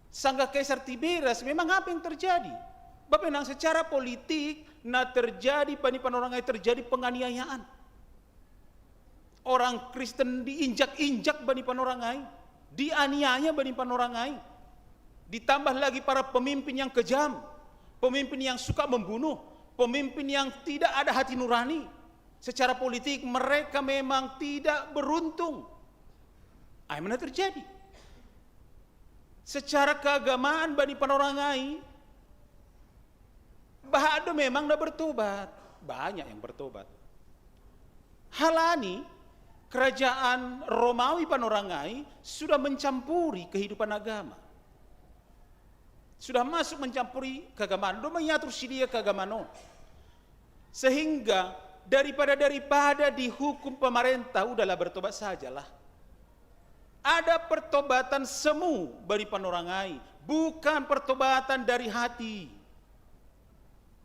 sangga Kaisar Tiberias memang apa yang terjadi? Bapak nang secara politik terjadi bani panorangai terjadi penganiayaan. Orang Kristen diinjak-injak bani panorangai, dianiaya bani panorangai. Ditambah lagi para pemimpin yang kejam, pemimpin yang suka membunuh, pemimpin yang tidak ada hati nurani. Secara politik mereka memang tidak beruntung. Mana terjadi? secara keagamaan bani panorangai bahado memang dah bertobat, banyak yang bertobat. Halani kerajaan Romawi Panorangai sudah mencampuri kehidupan agama, sudah masuk mencampuri keagamaan, sudah mengatur sidia keagamaan, sehingga daripada dihukum pemerintah, udahlah bertobat sajalah. Ada pertobatan semu bagi Panorangai, bukan pertobatan dari hati.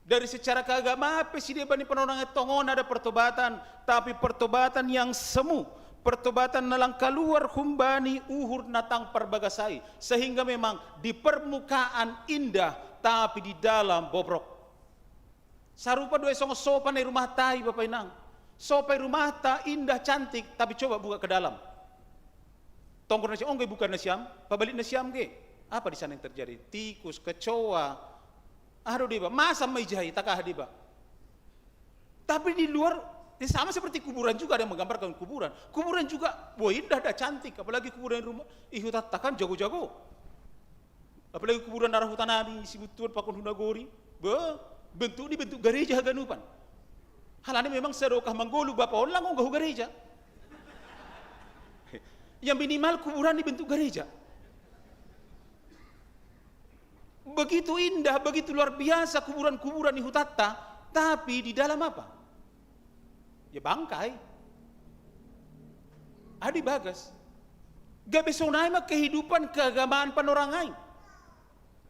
Dari secara keagamaan, presiden bani Panorangai tongon ada pertobatan, tapi pertobatan yang semu, pertobatan nalang keluar humbani uhur natang perbagasai, sehingga memang di permukaan indah, tapi di dalam bobrok. Sarupa dua songo sopan di rumah tai Bapak Inang, sopan rumah ta indah cantik, tapi coba buka ke dalam. Tongkor nasiam, onge bukan nasiam, pabalik nasiam ge. Apa di sana yang terjadi? Tikus, kecoa, aduh diba, masa mejahi takah diba. Tapi di luar, sama seperti kuburan juga, ada yang menggambarkan kuburan. Kuburan juga, wah indah, dah cantik. Apalagi kuburan rumah, ihutat takkan jago-jago. Apalagi kuburan darah hutan nabi, si butuan pakon hunagori, bentuk ini bentuk gereja ganupan. Halanya memang sedokah menggolu bapak orang nggak gereja. Yang minimal kuburan dibentuk gereja. Begitu indah, begitu luar biasa kuburan-kuburan di Hutatta, tapi di dalam apa? Ya bangkai. Adi bagas. Gak bisa naik kehidupan keagamaan Panorangai.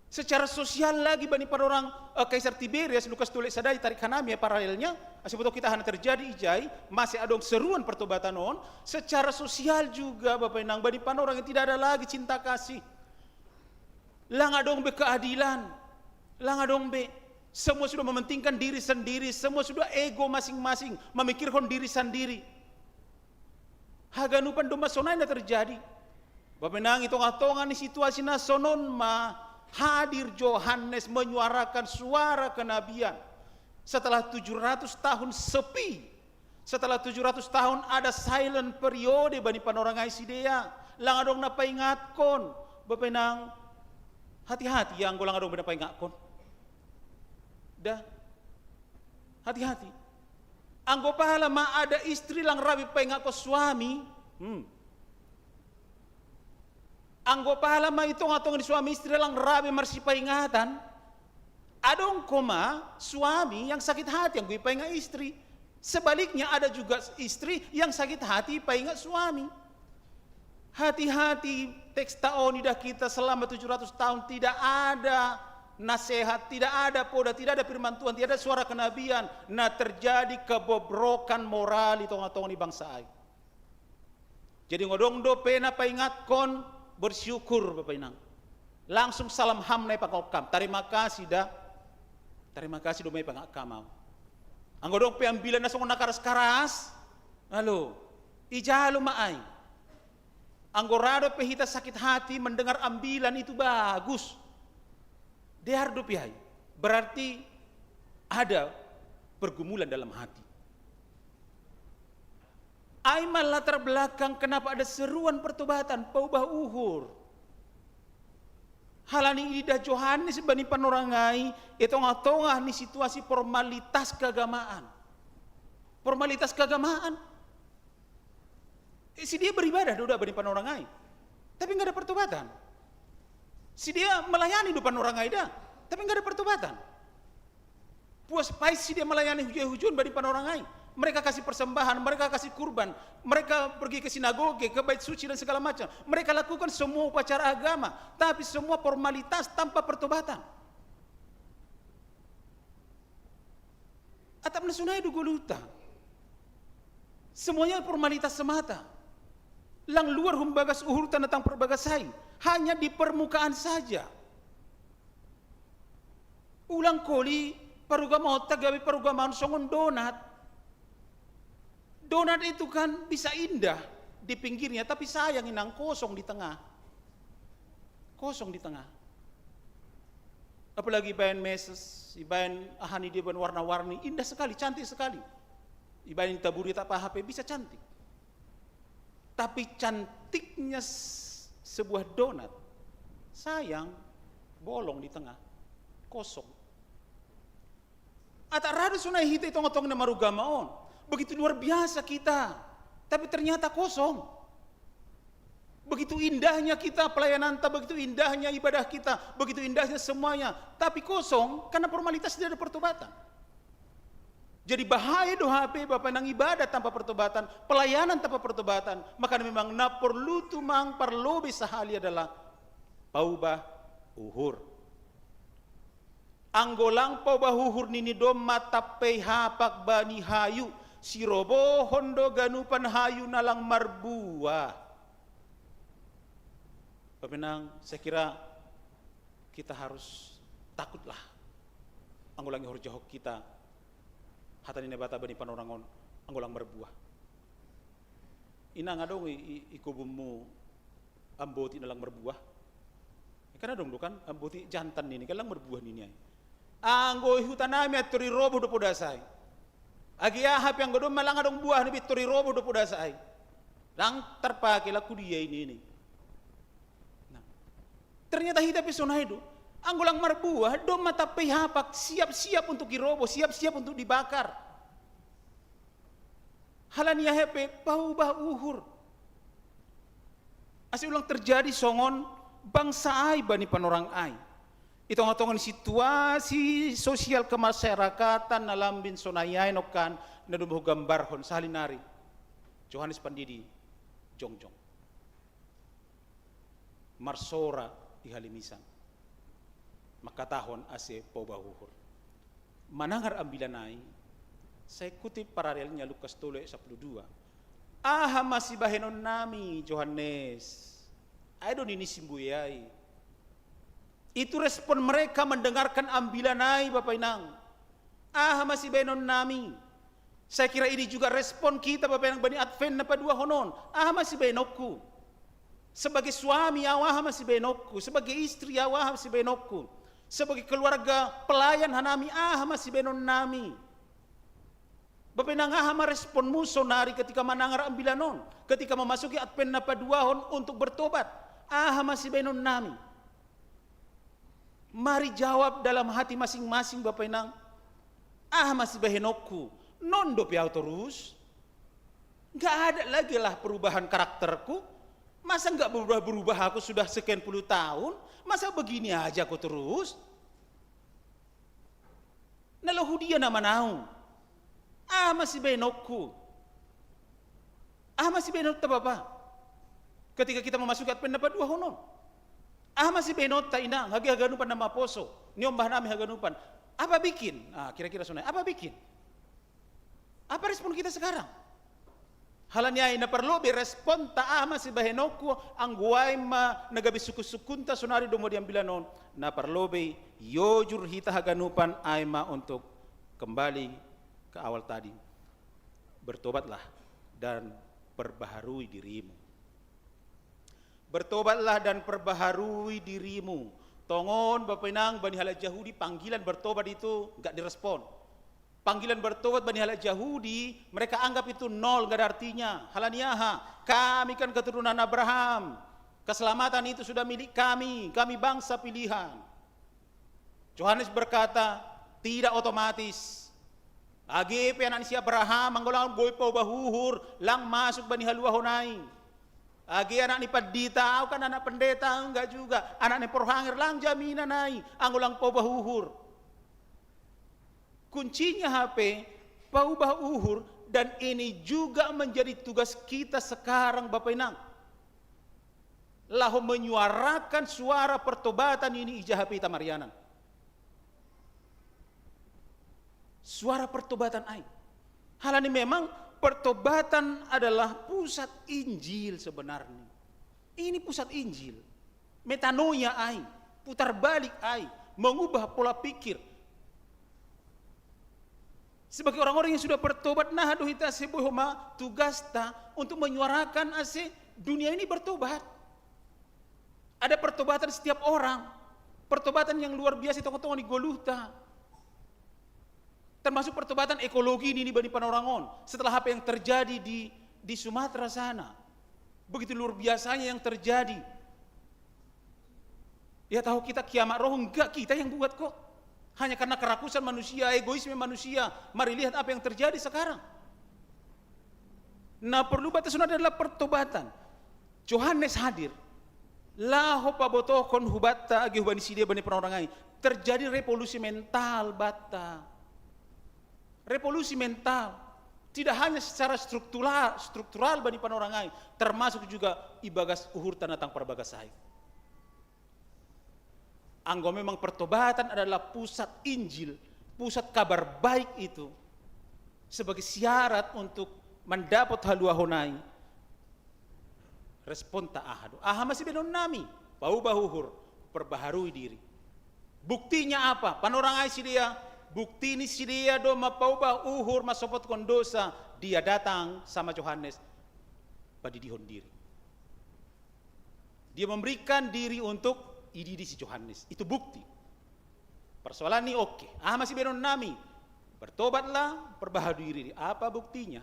Secara sosial lagi bani Panorang Kaisar Tiberius, Lukas tulis sadai tarik kanami ya paralelnya. Sebetulnya kita hanya terjadi ijai, masih ada seruan pertobatan on. Secara sosial juga Bapak Inang bani Panorang yang tidak ada lagi cinta kasih. Lang adong be keadilan, lang adong be semua sudah mementingkan diri sendiri, semua sudah ego masing-masing, memikirkan diri sendiri. Haganupan domba sonai terjadi. Bapak Inang itu ngatongan di situasi nasonon mah. Hadir Yohanes menyuarakan suara kenabian. Setelah 700 tahun sepi, setelah 700 tahun ada silent periode bani Panorangai sidea. Langadong napa ingatkon, Bapak Nang, hati-hati yang golang adong napa ingatkon. Dah, hati-hati. Anggo pahala ma ada istri lang rabi pa ingakko suami. Anggo pahala ma itong atong suami istri lang rabi marsi paingatan. Adong koma suami yang sakit hati yang gue paingat istri. Sebaliknya ada juga istri yang sakit hati paingat suami. Hati-hati teks taonidah kita selama 700 tahun tidak ada nasihat, tidak ada poda, tidak ada firman Tuhan, tidak ada suara kenabian. Nah terjadi kebobrokan moral itong atong ni bangsa ay. Jadi ngodong do pena paingatkon bersyukur Bapak Inang. Langsung salam ham na ipakokam. Terima kasih dah. Terima kasih do may pangakam. Ang godong piambilan na song nakaras-karas. Halo. Ijalo maay. Ang gorado pehita sakit hati mendengar ambilan itu bagus. Dehardo pihai. Berarti ada pergumulan dalam hati. Aiman latar belakang kenapa ada seruan pertobatan, paubah uhur. Halani ida Yohanes bani Panorangai, itu tengah ni situasi formalitas keagamaan. Formalitas keagamaan. Si dia beribadah udah bani Panorangai, tapi nggak ada pertobatan. Si dia melayani di Panorangai dah, tapi nggak ada pertobatan. Puas pais si dia melayani hujun bani Panorangai. Mereka kasih persembahan, mereka kasih kurban, mereka pergi ke sinagoge, ke bait suci dan segala macam. Mereka lakukan semua upacara agama, tapi semua formalitas tanpa pertobatan. Atap nasunai duguluta. Semuanya formalitas semata. Lang luar humbagas uhurutan tentang perbagasai, hanya di permukaan saja. Ulang koli parugama tagawi parugamaan songon donat. Donat itu kan bisa indah di pinggirnya, tapi sayang inang kosong di tengah. Kosong di tengah. Apalagi ibayan meses, ibayan ahani dia warna-warni, indah sekali, cantik sekali. Ibayan taburi tak HP bisa cantik. Tapi cantiknya sebuah donat Sayang, bolong di tengah, kosong. Ata rada sunai hita itong-itong na marugamaon. Begitu luar biasa kita, tapi ternyata kosong. Begitu indahnya kita pelayanan, begitu indahnya ibadah kita, begitu indahnya semuanya, tapi kosong karena formalitas tidak ada pertobatan. Jadi bahaya doa HP Bapak nang ibadah tanpa pertobatan, pelayanan tanpa pertobatan, maka memang na perlu tumang parlobe sahali adalah paubah uhur. Anggolang paubah uhur nini dom matapay hapak bani hayu, si robo hondo ganupan hayu nalang marbuah. Pemenang, saya kira kita harus takutlah anggolang hor jahok kita hatan ini bata bani panorangon anggolang berbuah. Inang adong ikubumu amboti nalang berbuah. Karena dong kan amboti jantan ini kalang berbuah nini ay. Anggo hutanami at turi robo do podasay. Agi ahap yang godom malang adong buah ni turi robo do podasay. Lang terpakai laku dia ini. Ternyata hidup pesona itu, anggolang marbuah, dom mata hapak, siap-siap untuk diroboh, siap-siap untuk dibakar. Halania hepe, paubah uhur. Asal ulang terjadi songon bangsa ai bani panorang ai. Itong-itongan situasi sosial kemasyarakatan nalambin sonayay nokan na dumbuh gambarhon sa halinari. Johannes Pandidi, Jongjong. Marsora ihalimisan makatahon ase paubahuhur manangar ambilanay saya kutip paralelnya Lukas 12:12 aha masih bahenon nami Johannes ayo ini simbuyai itu respon mereka mendengarkan ambilanay Bapak Inang aha masih bahenon nami saya kira ini juga respon kita Bapak Inang bani Advent na padua honon aha masih bahenokku sebagai suami awah masih benokku, sebagai istri awah masih benokku, sebagai keluarga pelayan hanami masih benon nami. Bapak nang meresponmu sonari ketika manangar ambilanon, ketika memasuki Advent na paduahon untuk bertobat, masih benon nami. Mari jawab dalam hati masing-masing Bapak nang, masih behenokku, non dopiau terus, nggak ada lagi lah perubahan karakterku. Masa enggak berubah-berubah aku sudah sekian puluh tahun? Masa begini aja aku terus? Nalahu dia nama nau. Masih benokku. Masih benok ta Bapak. Ketika kita memasuki Advent na padua honon. Masih benok ta inang. Hagi haganupan nama poso. Niombah nami haganupan. Apa bikin? Kira-kira sunay. Apa bikin? Apa respon kita sekarang? Halanya ina perlu berespon ta masih bahenokku angguai ma nagabi suku-sukunta sonari domo diambilanon na perlu be yojur hita haganupan aima untuk kembali ke awal tadi bertobatlah dan perbaharui dirimu bertobatlah dan perbaharui dirimu tongon Bapak Inang bani halal Yahudi panggilan bertobat itu enggak direspon. Panggilan bertobat Bani Halal Yahudi, mereka anggap itu nol, gak ada artinya. Halaniaha, kami kan keturunan Abraham. Keselamatan itu sudah milik kami bangsa pilihan. Yohanes berkata, tidak otomatis. Agi anak si Abraham, manggolang goy pa bahuhur, lang masuk Bani Haluahonay. Agi anak ni Padita, kan anak pendeta, enggak juga. Anak ni Porhangir, lang jaminanay, anggolang pa bahuhur. Kuncinya HP, paubah uhur, dan ini juga menjadi tugas kita sekarang Bapak Inang. Lahu menyuarakan suara pertobatan ini ija HP Tamarianan. Suara pertobatan ai. Hal ini memang pertobatan adalah pusat Injil sebenarnya. Ini pusat Injil. Metanoia ai, putar balik ai, mengubah pola pikir. Sebagai orang-orang yang sudah bertobat, nah dohita sebuhoma tugas ta untuk menyuarakan ase dunia ini bertobat. Ada pertobatan setiap orang, pertobatan yang luar biasa tong-tong di Goluhta. Termasuk pertobatan ekologi ini Bani Panorangon. Setelah apa yang terjadi di Sumatera sana, begitu luar biasanya yang terjadi. Ya tahu kita kiamat roh, enggak, kita yang buat kok. Hanya karena kerakusan manusia, egoisme manusia. Mari lihat apa yang terjadi sekarang. Nah, perlu batas adalah pertobatan. Yohanes hadir. Laho pabotohon hubatta agi hubani sidia bani perorangai. Terjadi revolusi mental bata. Revolusi mental. Tidak hanya secara struktural bani panorangai, termasuk juga ibagas uhur tanatang perbagasai. Anggo memang pertobatan adalah pusat Injil, pusat kabar baik itu sebagai syarat untuk mendapat halua honai. Respon tak ahadu. Aha masih benon nami, bau bahuhur, perbaharui diri. Buktinya apa? Panorangai si dia, bukti ini si dia do mapau bahuhur masopot kondosa, dia datang sama Yohanes padidihon diri. Dia memberikan diri untuk ididi si Yohanes, itu bukti. Persoalan ini oke. Masih benon nami, bertobatlah, perbaharui diri. Apa buktinya?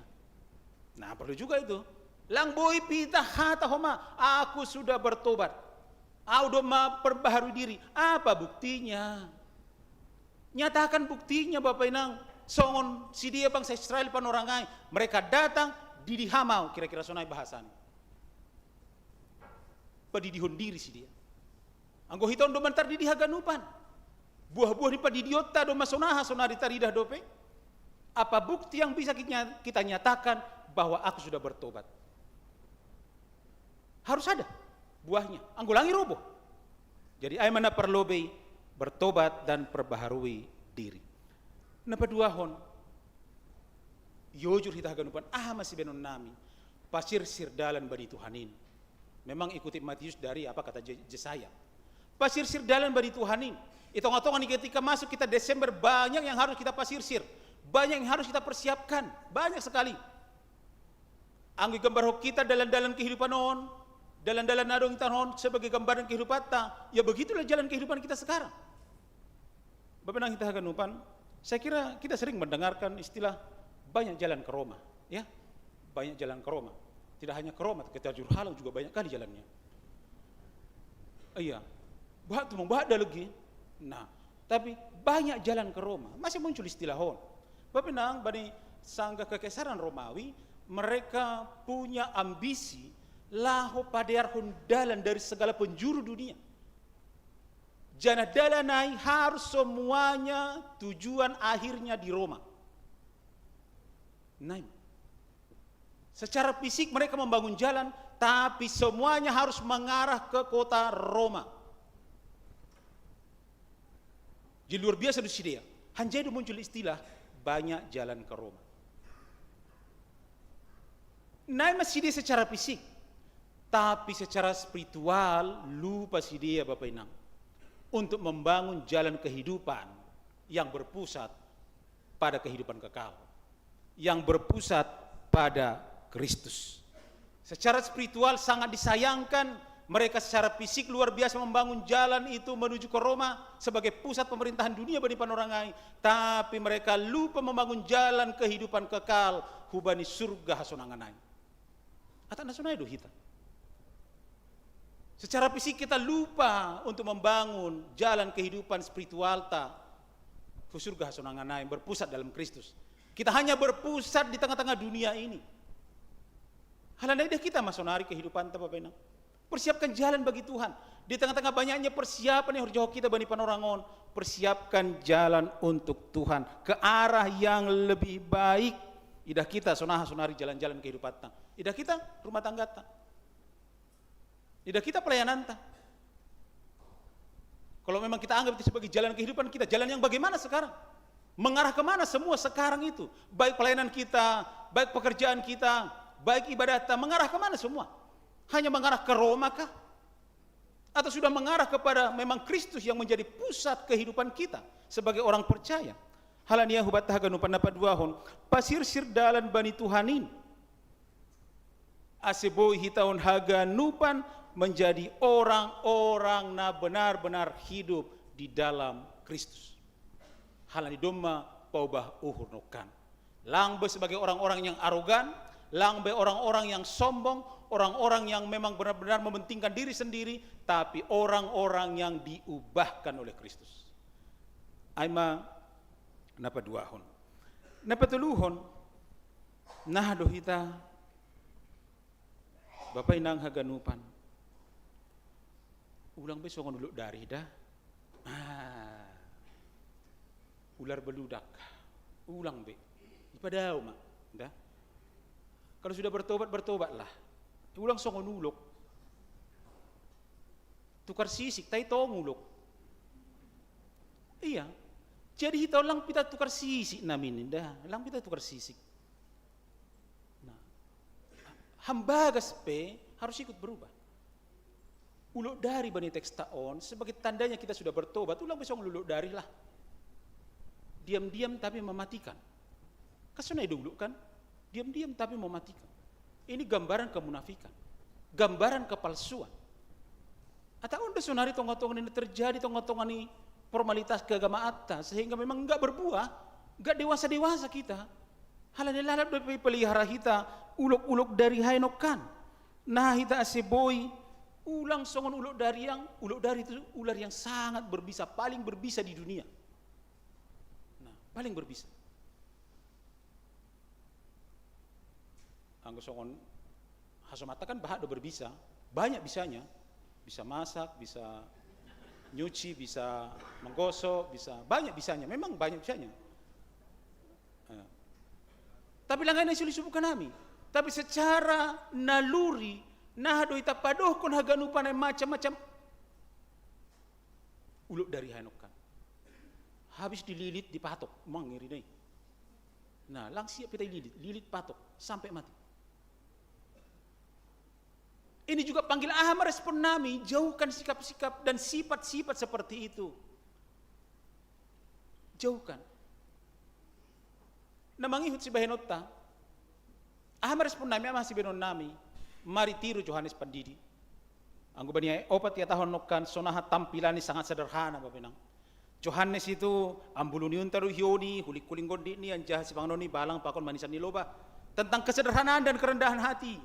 Nah, perlu juga itu. Lang boy pita hata homa, aku sudah bertobat. Audo ma perbaharui diri. Apa buktinya? Nyatakan buktinya Bapak Inang. Songon si dia bangsa Israel panorangai, mereka datang di hamau, kira-kira sonai bahasan. Padidihon diri si dia. Anggo hiton do mantar di haganupan. Buah-buah di padidiota do masonaha sonari taridah dope. Apa bukti yang bisa kita nyatakan bahwa aku sudah bertobat? Harus ada buahnya. Anggo langi roboh. Jadi ay mana perlobe bertobat dan perbaharui diri. Napa duahon? Yojur hita haganupan masih benon nami. Pasir sirdalan bani Tuhanin. Memang ikuti Matius dari apa kata Yesaya. Pasir sirdalan bani Tuhanin. Hitung-hitungan ketika masuk kita Desember, banyak yang harus kita pasir-sir. Banyak yang harus kita persiapkan. Banyak sekali. Anggi gambar kita dalam kehidupan on. Dalam nadong tanon sebagai gambaran kehidupan ta. Ya begitulah jalan kehidupan kita sekarang. Bapak nang kita haganupan, saya kira kita sering mendengarkan istilah banyak jalan ke Roma. Ya, banyak jalan ke Roma. Tidak hanya ke Roma, ke Jurhalang juga banyak kali jalannya. Iya. Buat tu membahada lagi. Nah, tapi banyak jalan ke Roma. Masih muncul istilah hon. Bapak nang bani sangga kekaisaran Romawi, mereka punya ambisi laho padear hundalan dari segala penjuru dunia. Jana dalanai harus semuanya tujuan akhirnya di Roma. Nah, secara fisik mereka membangun jalan, tapi semuanya harus mengarah ke kota Roma. Jadi luar biasa di sini ya. Hanjai muncul istilah banyak jalan ke Roma. Nah, masih dia secara fisik, tapi secara spiritual lupa si dia Bapak Inang untuk membangun jalan kehidupan yang berpusat pada kehidupan kekal, yang berpusat pada Kristus. Secara spiritual sangat disayangkan mereka secara fisik luar biasa membangun jalan itu menuju ke Roma sebagai pusat pemerintahan dunia bani panorangai, tapi mereka lupa membangun jalan kehidupan kekal hubani surga hasonanganai. Atau nasonai do hita. Secara fisik kita lupa untuk membangun jalan kehidupan spiritual ta surga hasonanganai berpusat dalam Kristus. Kita hanya berpusat di tengah-tengah dunia ini. Halandai dah kita masonari kehidupan ta Bapak Inang. Persiapkan jalan bagi Tuhan. Di tengah-tengah banyaknya persiapan yang harus kita bani panorangon, persiapkan jalan untuk Tuhan ke arah yang lebih baik. Idah kita sonari jalan-jalan kehidupan ta. Idah kita rumah tangga ta. Idah kita pelayanan ta. Kalau memang kita anggap itu sebagai jalan kehidupan kita, jalan yang bagaimana sekarang? Mengarah kemana semua sekarang itu? Baik pelayanan kita, baik pekerjaan kita, baik ibadah kita, mengarah kemana semua? Hanya mengarah ke Roma kah? Atau sudah mengarah kepada memang Kristus yang menjadi pusat kehidupan kita sebagai orang percaya? Halania hubat haganupan dapat duahon pasir sirdalan bani Tuhanin aseboi hitaun haganupan menjadi orang-orang na benar-benar hidup di dalam Kristus. Halani domma paubah uhur nokan. Langbe sebagai orang-orang yang arogan, Lang be orang-orang yang sombong, orang-orang yang memang benar-benar mementingkan diri sendiri, tapi orang-orang yang diubahkan oleh Kristus. Aima napa duahon. Napa tuluhon, nah dohita Bapak inang haganupan. Ulang besok dulu dari dah. Ular beludak. Ulang be. Ipadau mak. Dah. Kalau sudah bertobat, bertobatlah. Ulang songon ulok. Tukar sisik, tay tongulok. Iya. Jadi kita lang pita tukar sisik namin. Dah. Lang pita tukar sisik. Hambagas pe harus ikut berubah. Uluk dari bani teks taon sebagai tandanya kita sudah bertobat. Ulang besok uluk dari lah. Diam-diam tapi mematikan. Kasunai dulu kan? Diam-diam tapi mematikan. Ini gambaran kemunafikan. Gambaran kepalsuan. Atau onda sunari tonggotongan ini terjadi, tonggotongan ini formalitas keagama atas sehingga memang enggak berbuah, enggak dewasa-dewasa kita. Halalilala dari pelihara kita, uluk-uluk dari hainokan. Nah kita aseboy, ulang songon uluk dari itu ular yang sangat berbisa, paling berbisa di dunia. Nah, paling berbisa. Anggo songon hasomata kan bahak do berbisa, banyak bisanya. Bisa masak, bisa nyuci, bisa menggosok, bisa banyak bisanya. Memang banyak bisanya. Tapi langganan isu-isu bukan kami. Tapi secara naluri, nah do ita padohkon haganupan macam-macam uluk dari hanokan. Habis dililit dipatok, mangiri deh. Nah, lang siap kita lilit patok sampai mati. Ini juga panggil aham respon nami, jauhkan sikap-sikap dan sifat-sifat seperti itu. Jauhkan. Namangihut si bahenota, aham respon nami masih benon nami, mari tiru Johannes Pandidi. Anggo bani opat ya tahun nokan sonaha tampilan sangat sederhana babenang. Johannes itu ambuluni untaru hioni, hulik kuling gondi ni anjah si pangnoni balang pakon manisan niloba tentang kesederhanaan dan kerendahan hati.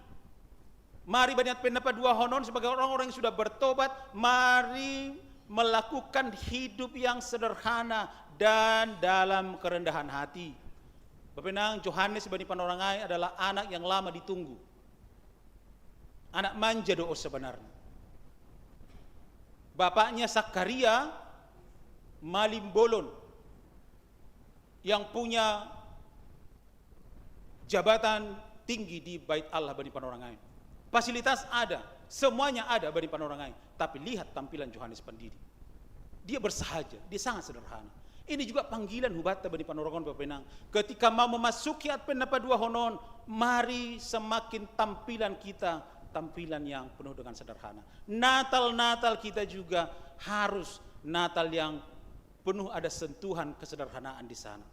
Mari banyak pendapat dua honon sebagai orang-orang yang sudah bertobat, mari melakukan hidup yang sederhana dan dalam kerendahan hati. Bapenang Johannes bani Panorangai adalah anak yang lama ditunggu. Anak manja doa sebenarnya. Bapaknya Sakaria Malimbolon yang punya jabatan tinggi di Bait Allah bani Panorangai. Fasilitas ada, semuanya ada bani Panorangai. Tapi lihat tampilan Johannes Pandidi. Dia bersahaja, dia sangat sederhana. Ini juga panggilan hubata bani Panorangon Bapenang. Ketika mau memasuki pendapat dua honon, mari semakin tampilan kita, tampilan yang penuh dengan sederhana. Natal kita juga harus Natal yang penuh ada sentuhan kesederhanaan di sana.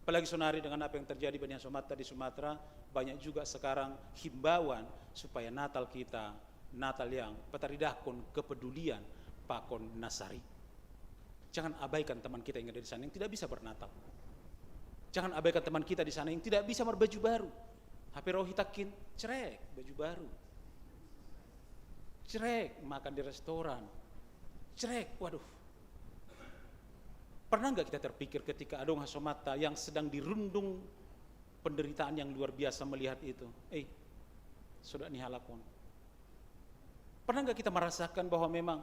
Apalagi sonari dengan apa yang terjadi di Sumatera, banyak juga sekarang himbauan supaya Natal kita, Natal yang petaridakon kepedulian pakon nasari. Jangan abaikan teman kita yang ada di sana yang tidak bisa bernatal. Jangan abaikan teman kita di sana yang tidak bisa berbaju baru. HP rohitakin, cerek baju baru. Cerek makan di restoran. Cerek, waduh. Pernah nggak kita terpikir ketika adong hasomata yang sedang dirundung penderitaan yang luar biasa melihat itu? Sudah nihalakon. Pernah nggak kita merasakan bahwa memang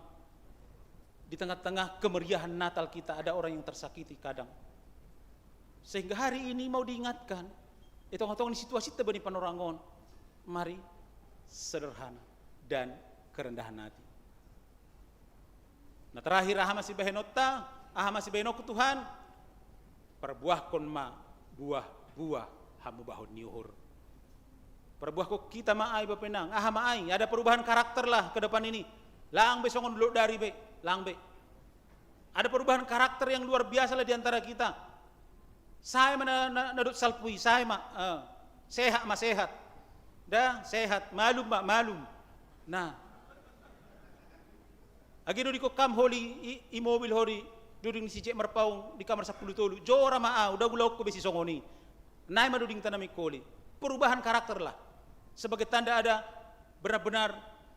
di tengah-tengah kemeriahan Natal kita ada orang yang tersakiti kadang. Sehingga hari ini mau diingatkan, itu di situasi tebani Panorangon, mari sederhana dan kerendahan hati. Nah terakhir masih bahenota, masih bahenok Tuhan, perbuahkon ma buah-buah hamu bahon niuhur. Perbuah kok kita maai bapenang, maai, ada perubahan karakter lah ke depan ini. Lang be songon dulu dari be, lang be. Ada perubahan karakter yang luar biasa lah di antara kita. Saya menadut salpui, saya sehat. Dah sehat, malum. Nah, agino di kokam holi imobil holi duduk di si cek merpaung di kamar 10 tolu. Jora udah gulau ko besi songoni. Nai maduding tanami koli. Perubahan karakter lah. Sebagai tanda ada benar-benar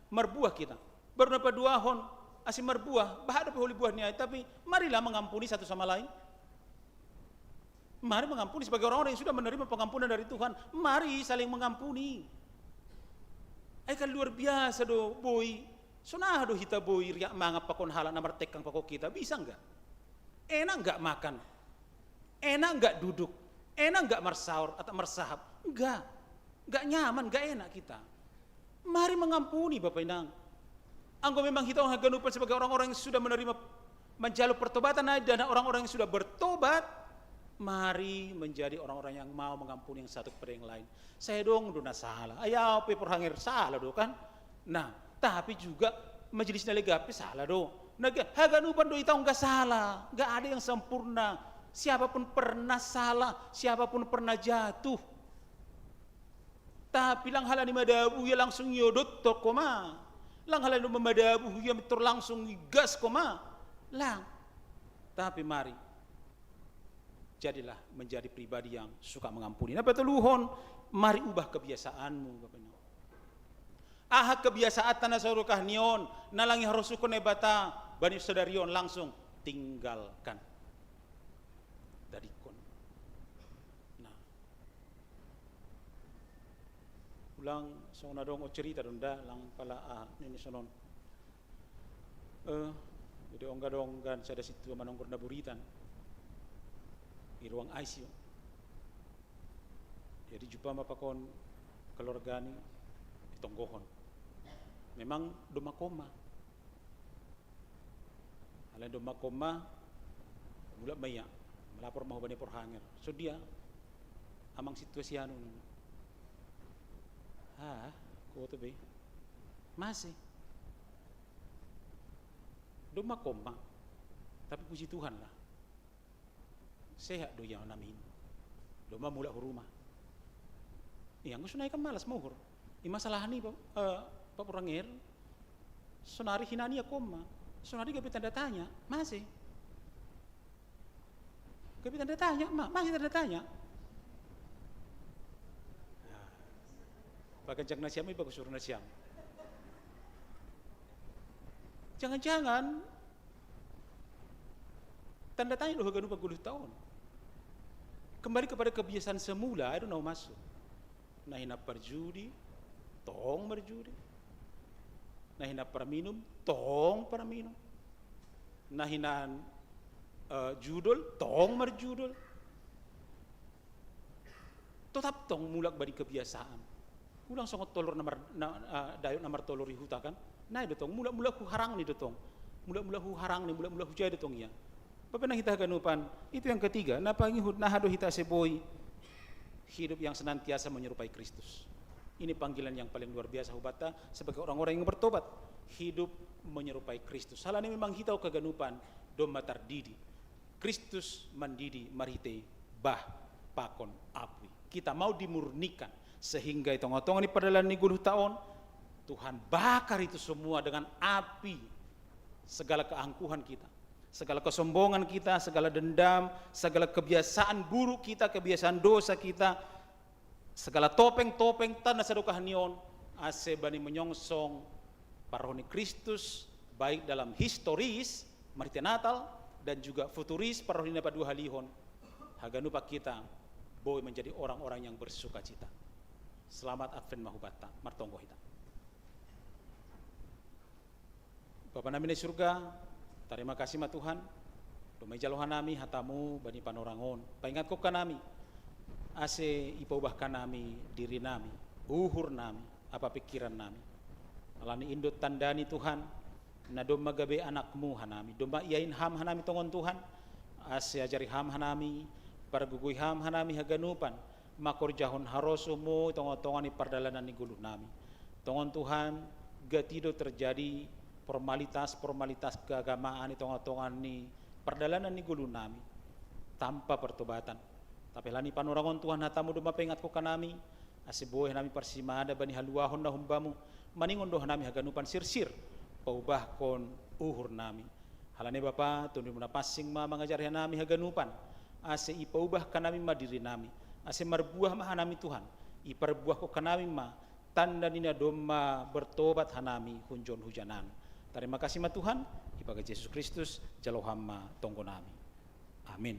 merbuah kita. Baru dapat 2 hon asin merbuah, bahada holi buah niai, tapi marilah mengampuni satu sama lain. Mari mengampuni sebagai orang-orang yang sudah menerima pengampunan dari Tuhan. Mari saling mengampuni. Kan luar biasa do boy. Sunah do hita boy riak mangap pakon hala namar tekang pakok kita, bisa enggak? Enak enggak makan? Enak enggak duduk? Enak enggak marsaur atau marsahap? Enggak. Enggak nyaman, enggak enak kita. Mari mengampuni Bapak Inang. Anggo memang kita orang ganupan sebagai orang-orang yang sudah menerima menjalur pertobatan dan orang-orang yang sudah bertobat, mari menjadi orang-orang yang mau mengampuni yang satu kepada yang lain. Saya dong dona salah. Ayah pe perhangir salah do kan. Nah, tapi juga majelis nalegapi salah do. Haganupan do itaw enggak salah, enggak ada yang sempurna. Siapapun pernah salah, siapapun pernah jatuh. Tapi lang halani madabu ya langsung yodot to koma. Lang halani madabu ya mitur langsung gas koma. Lang. Tapi mari jadilah menjadi pribadi yang suka mengampuni. Nah beteluhon, mari ubah kebiasaanmu Bapak Ibu. Kebiasaan tanah sorokah nion, nalangi harus sukun ebata, bani saudarion langsung tinggalkan. Dadikon. Nah, ulang sona dong cerita donda lang pala ini sonon. Jadi ongga donggan sada situ manongkor na buritan. Di ruang ICU. Jadi jumpa mapakon keluarga ni di tonggohon. Memang doma koma. Alain doma koma mula maya melapor mau bani porhanger. So dia amang situasi anu. Ko to be. Masih doma koma. Tapi puji Tuhan lah. Sehat do yang namin. Doma mula huruma. Yang sunai kan malas mohur. Masalah ni Pak Purangir. Sonari hinani koma. Sonari gapi tanda tanya, masih. Gapi tanda tanya, masih tanda tanya. Bahkan jangan nasiam ini bagus suruh nasiam. Jangan-jangan tanda tanya loh haganu 40 tahun. Kembali kepada kebiasaan semula, itu mau masuk. Nah hina perjudi, tong berjudi. Nah hina perminum, tong perminum. Nah hina judul, tong berjudul. Tetap tong mulak bari kebiasaan. Ulang songot tolor dayut nomor tolor huta kan. Nah itu tong mulak hu harang ni tong. Mulak hu harang ni mulak hu jaya tong ya. Bapak kita ganupan, itu yang ketiga, napangihud nahado hita seboy, hidup yang senantiasa menyerupai Kristus. Ini panggilan yang paling luar biasa hubata sebagai orang-orang yang bertobat, hidup menyerupai Kristus. Salahnya memang kita kaganupan, domba tardidi. Kristus mendidi marite bah pakon apui. Kita mau dimurnikan sehingga itu ngotongan di perdalan ni 10 tahun, Tuhan bakar itu semua dengan api segala keangkuhan kita. Segala kesombongan kita, segala dendam, segala kebiasaan buruk kita, kebiasaan dosa kita, segala topeng-topeng tanah sadukah nion, ase bani menyongsong paroni Kristus, baik dalam historis, marite Natal, dan juga futuris paroni dapat 2 halihon. Haganupa kita, boy menjadi orang-orang yang bersuka cita. Selamat Advent mahubata, martonggo hita. Bapa nami di surga, terima kasih ma Tuhan. Domai jalohan nami hatamu bani panorangon. Paingat ko kanami. Ase ipaubah kanami diri nami, uhur nami, apa pikiran nami. Alani indot tandani Tuhan. Na doma gabe anakmu hanami. Doma iain ham hanami tongon Tuhan. Ase ajari ham hanami, pargugui ham hanami haganupan. Makor jahon harosumu tongon-tongon ni pardalanan ni guluh nami. Tongon Tuhan gatido terjadi formalitas keagamaan itu ngotongan ni perdalanan ni gulu nami tanpa pertobatan. Tapi lani panorangon Tuhan hatamu duma pengat ko kanami asiboy nami parsimada bani haluahon na humbamu maningon doh nami haganupan sirsir paubah kon uhur nami. Halane Bapa tundi muna pasing ma mangajari nami haganupan ase ipaubah kanami madiri nami ase marbuah ma hanami Tuhan iparbuah ko kanami ma tanda nina doma bertobat hanami hunjon hujanan. Terima kasih ma Tuhan ibaga Yesus Kristus jalohama tonggo nami. Amin.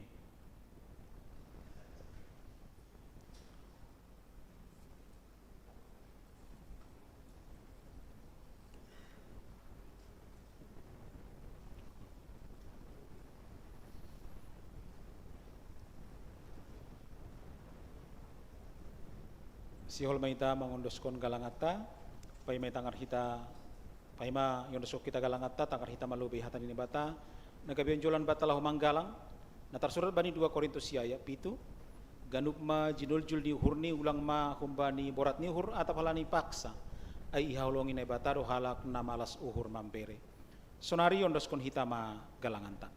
Si holma ita mangondoskan galangata, paima tangar hita, paima yondosok kita galangata, tangar hita malubi hatan ini bata, nagabion jolan bata lahu manggalang, natar surat bani 2 Korintus ayat 7, ganuk ma jinul jul ni hurni ulang ma humbani borat ni hur atap halani paksa, ai ihaulongin ai bata do halak namalas uhur mampere. Sonari yondoskon hita ma galanganta.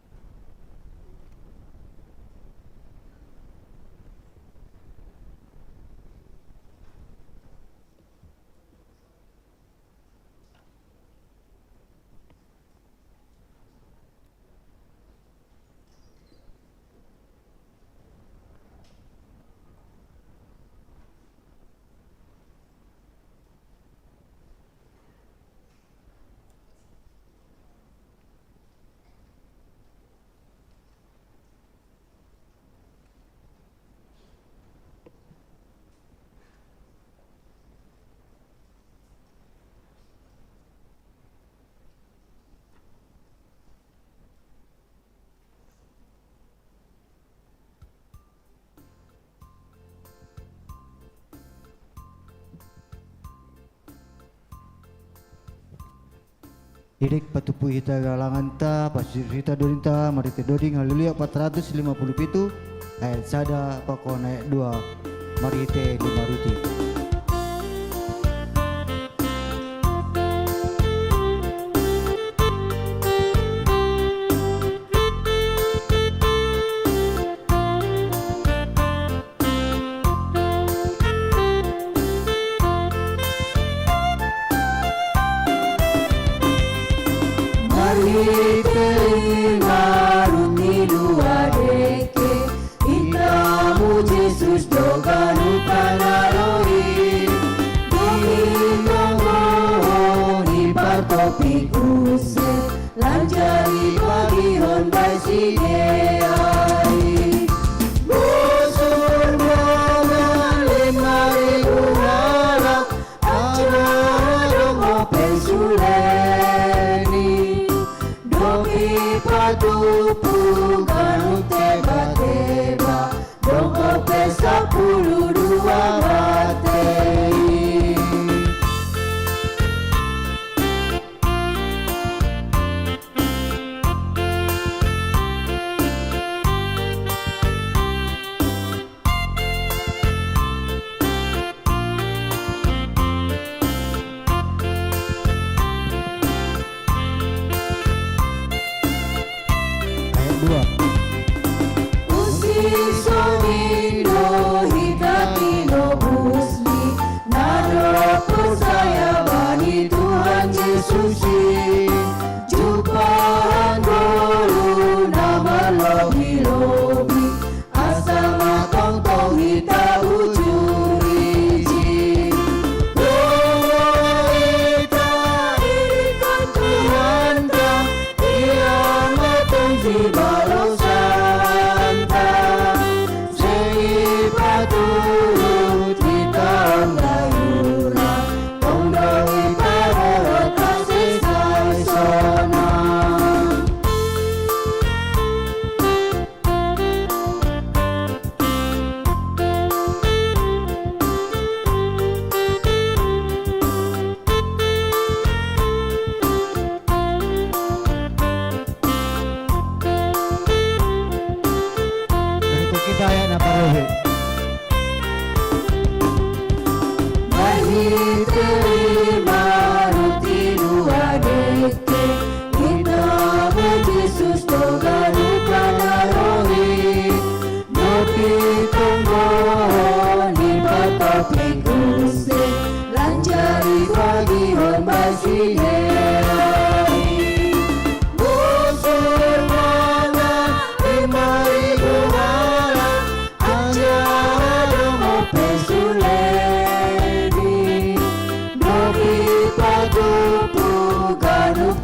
Didik patupu hita galangan ta pasir hita dorinta marite doding haleluya 457 ayat sada pakon ayat 2 marite di maruti.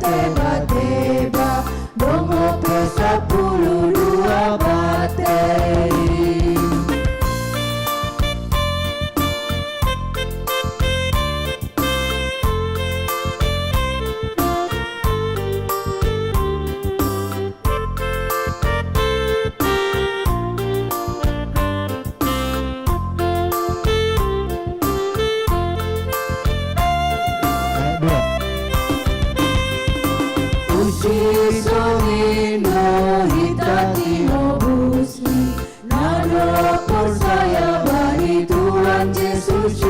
teba-teba dongo pe-10 bateri. Sonindo hitati obusni nado por saya bari Tuhan Yesus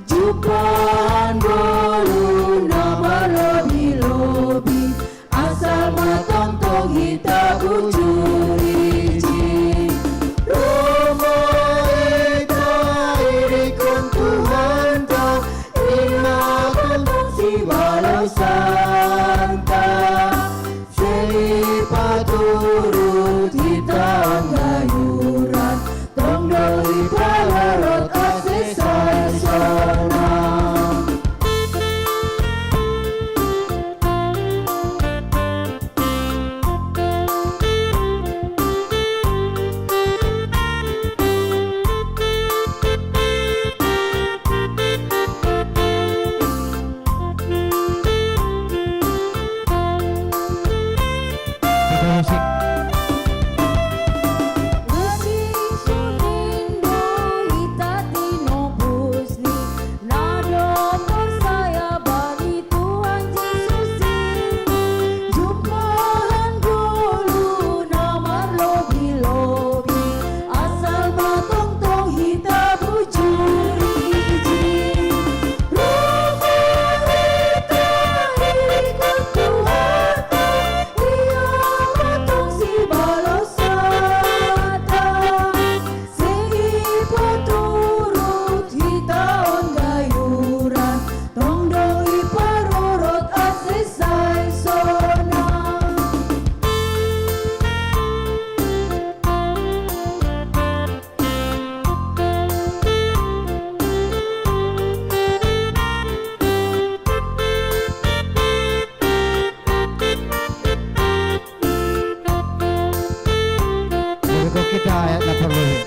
jupan bolu nama lobi-lobi asal matang tong hita bucuri Romo ita irikon Tuhan ta ina kantong si balau santa paturut hitam gayuran tong doi palarot asesai sonang. Kita ayat 80.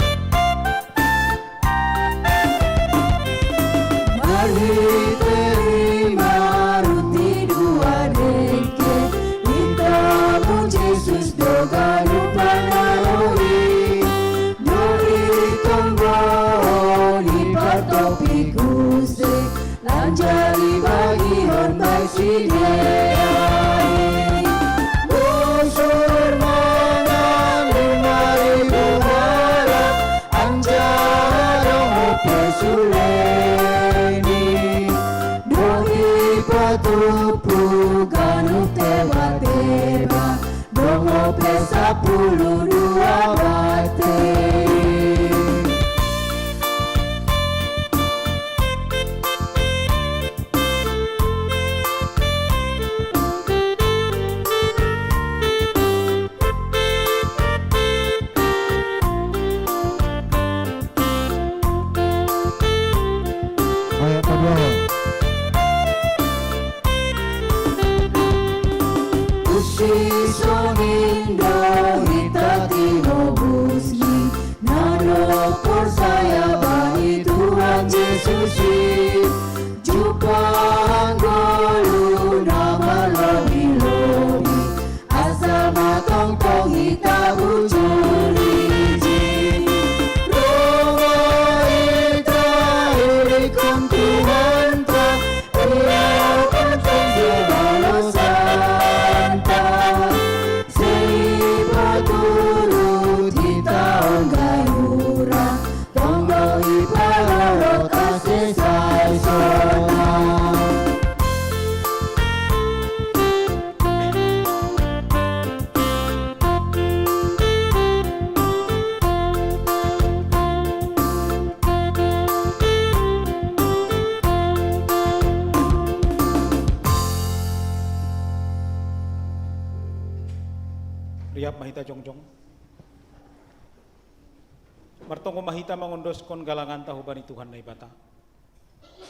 Mari terima ruti dua deke Itamu Yesus doga lupa naloi Dori tombo lipat topi kuste Lanjari bagi hormat sideai Busur mangan 5.000 harap Anjara pesuleni Doi patupu ganu teba-teba Dongo pe-10 bateri. Ayat kedua. Usi sonindo hitati obusni nado por saya bani Tuhan Yesus jupan golu nama lobi-lobi asal matang tong hita bucuri Romo ita irikon Tuhan ta ia kantong si balau santa paturut hitang gayuran tong doi palarot asesai sonang. Riap mahita jongjong. Martongo mahita mangondoskon galangan tahu bani Tuhan na ibata.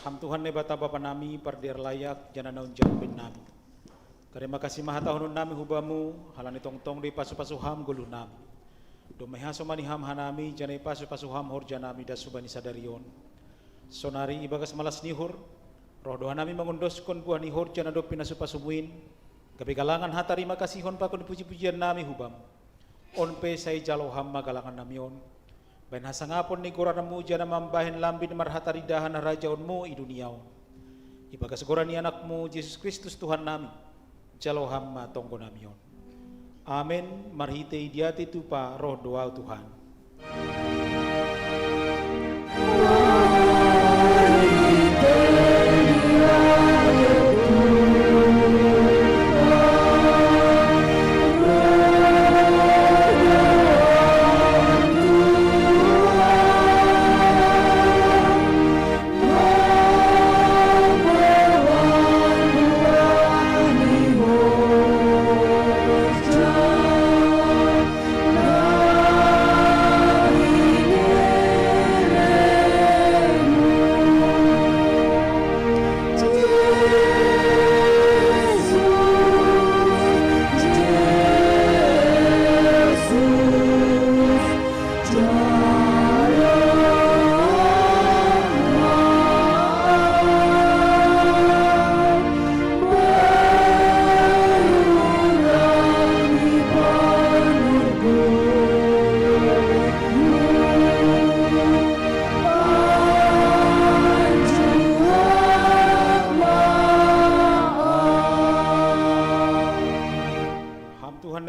Ham Tuhan na ibata Bapa nami pardir layak jana naun jambin nami. Terima kasih mahatahun nami hubamu, halani tongtong di pasu-pasuham gulu nami. Domeha somani ham hanami, janai pasu-pasuham horja nami da subani sadarion. Sonari ibagas malas nihur, roh doa nami mengundoskan buah nihur jana do pinasupasumuin. Gabi galangan hatarima kasihon pakon puji-pujian nami hubam. On pe say jalo ham magalangan namion. Bain hasangapon ni goranamu jana mambahin lambin marhatari dahan rajaonmu i duniaon. Ibagas gorani anakmu Yesus Kristus Tuhan nami. Jalo hamma tonggo namion. Amin. Marhite idiati tupa roh doa Tuhan.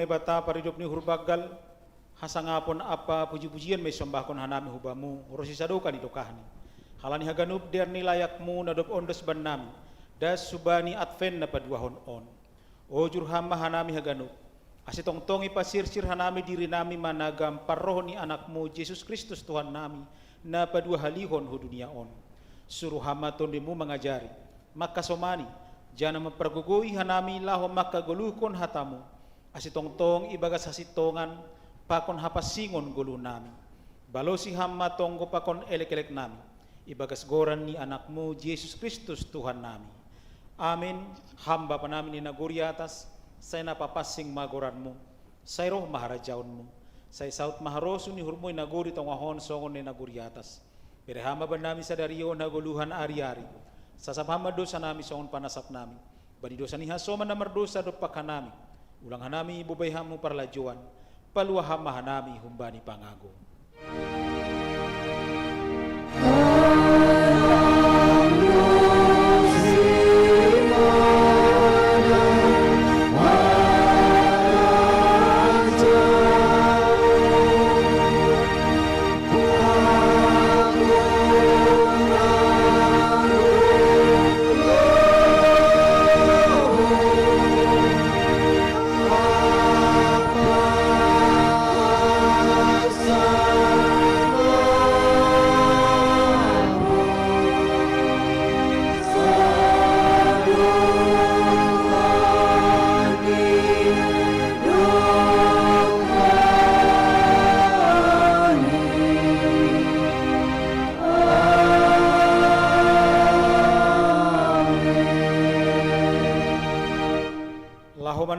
Bata paridop ni hurbagal hasangapon apa puji-pujian may sambahkon hanami hubamu rosi sadokan idokahni halani haganup der nilayakmu nadop ondos ban nami das subani adven na paduahon on o jurhama hanami haganup asitongtongi pasir-sir hanami diri nami managam parroh ni anakmu Yesus Kristus Tuhan nami na padua halihon hu dunia on suruh hamaton dimu mengajari maka somani jana mempergugui hanami laho maka goluhkon hatamu asitongtong ibagas hasitongan pakon hapasingon gulu nami balosi hamma tonggo pakon elek-elek nami ibagas goran ni anakmu Yesus Kristus Tuhan nami amin. Hamba panami ni naguri atas say napapasing magoranmu say roh maharajaonmu say saut maharosu ni hurmoy naguri tongahon songon ni naguri atas pirehama ba nami sa dariyo naguluhan ari-ari sasabhama dosa nami songon panasap nami bani dosa ni hasoman na mardosa do pakanami ulang hanami ibubayhamu parlajuan paluaham mahanami humbani pangago.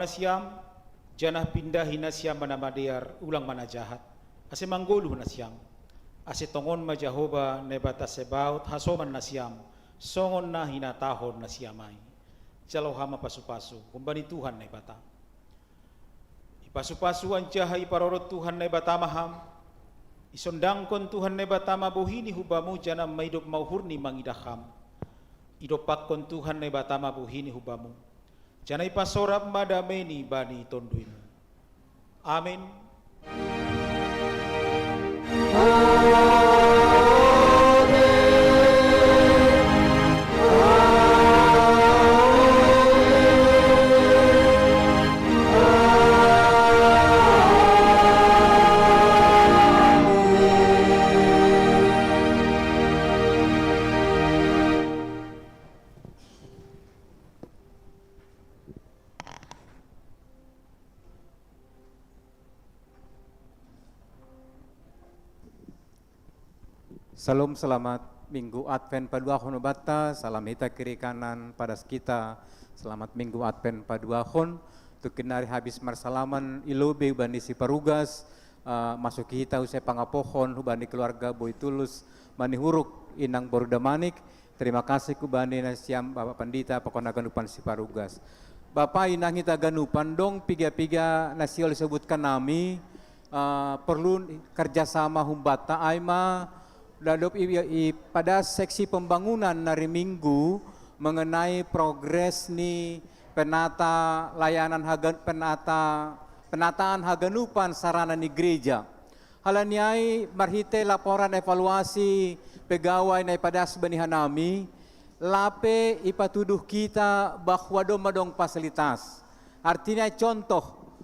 Siam janah pindahi na siam manamadear ulang mana jahat ase mangguluh na siam ase tongon majahoba nebata sebaut hasoman na siam songon na hinatahon na siamay jalo hama pasu-pasu kumbani Tuhan nebata ipasu-pasu ang jahay parorot Tuhan nebata maham isondangkon Tuhan nebata mabuhini hubamu janam maidop mauhurni mangidaham idopakkon Tuhan nebata mabuhini hubamu janai pasorap madameni bani tonduimu. Amin. Salam selamat Minggu Advent paduahon bata, salam hita kiri kanan pada kita. Selamat Minggu Advent paduahon. Untuk kinari habis marsalaman ilobe ubani si parugas, masuk kita usai pangapohon ubani keluarga Boy Tulus, bani huruk inang baru damanik. Terima kasih kubani nasiam Bapak Pandita pakona ganupan si parugas. Bapak inang kita ganupan dong piga-piga nasi oleh sebutkan nami. Perlu kerjasama humbata aima dadop pada seksi pembangunan hari Minggu mengenai progres ni penata layanan penataan haganupan sarana ni gereja. Halaniai marhite laporan evaluasi pegawai na pada sebenihan nami lape ipatuduh kita bahwa dong fasilitas. Artinya contoh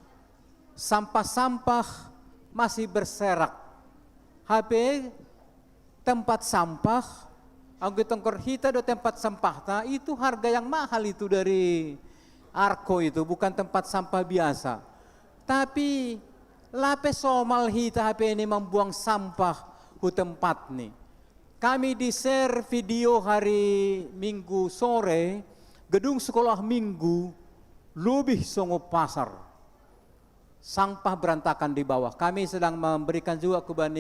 sampah-sampah masih berserak. HP tempat sampah, anggota kita do tempat sampah itu harga yang mahal itu dari Arko itu, bukan tempat sampah biasa. Tapi lape somal hita HP ini membuang sampah ke tempat nih. Kami di-share video hari Minggu sore, gedung sekolah Minggu, lebih songo pasar. Sampah berantakan di bawah. Kami sedang memberikan juga kepada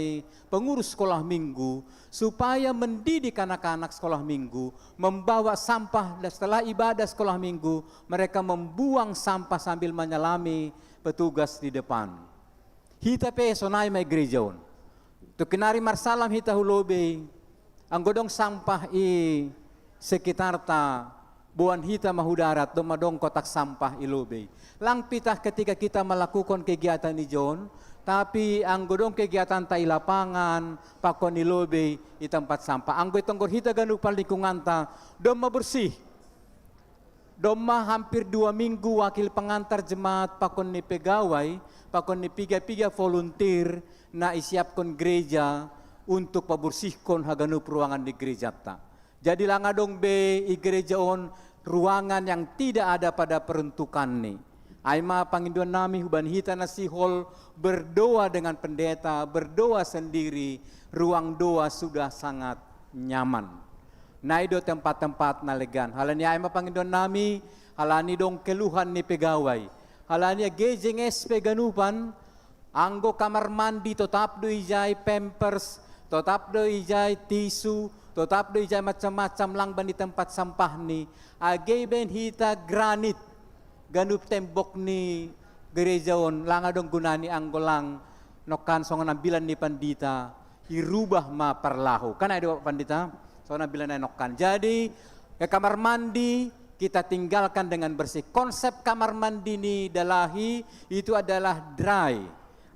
pengurus sekolah Minggu supaya mendidik anak-anak sekolah Minggu membawa sampah. Dan setelah ibadah sekolah Minggu mereka membuang sampah sambil menyalami petugas di depan. Hita pe sonai mai gerejaon. Tu kenari marsalam hita hulobe anggodong sampah i sekitar ta buan hita mahudarat domadong kotak sampah ilobe. Lang pitah ketika kita melakukan kegiatan di John, tapi ang godong kegiatan tai lapangan, pakon ilobe di tempat sampah. Ang tonggor hita ganupan lingkungan ta, doma bersih. Doma hampir 2 minggu wakil pengantar jemaat pakon ni pegawai, pakon ni piga-piga volunteer na isiapkan gereja untuk pabersihkan haganup ruangan di gereja ta. Jadi langadong be i gereja on ruangan yang tidak ada pada peruntukan nih. Aima panginduan nami huban hita nasihol berdoa dengan pendeta, berdoa sendiri, ruang doa sudah sangat nyaman. Naido tempat-tempat nalegan. Halani aima panginduan nami, halani dong keluhan ni pegawai. Halani gejeng SP ganupan, anggo kamar mandi tetap do ijai pampers, tetap do ijai tisu, tetap do ijai macam-macam lang ban di tempat sampah ni. Agay ben hita granit. Ganup tembok ni gerejaon langadong gunani anggolang nokan songan ambilan ni pandita irubah ma perlahu kan ada pandita songan ambilan nokan. Jadi ke kamar mandi kita tinggalkan dengan bersih. Konsep kamar mandi ni dalahi itu adalah dry.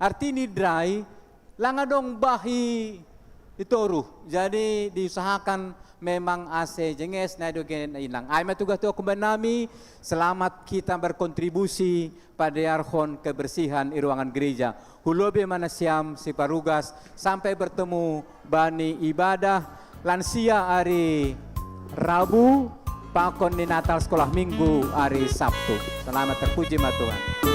Arti ni dry langadong bahi itoruh. Jadi diusahakan memang AC jenges na dogen ilang. Ay matugas to kumbanami, selamat kita berkontribusi pada arhon kebersihan di ruangan gereja. Hulobe manasiam si parugas sampai bertemu bani ibadah lansia hari Rabu, pakon di Natal sekolah Minggu hari Sabtu. Selamat terpuji ma Tuhan.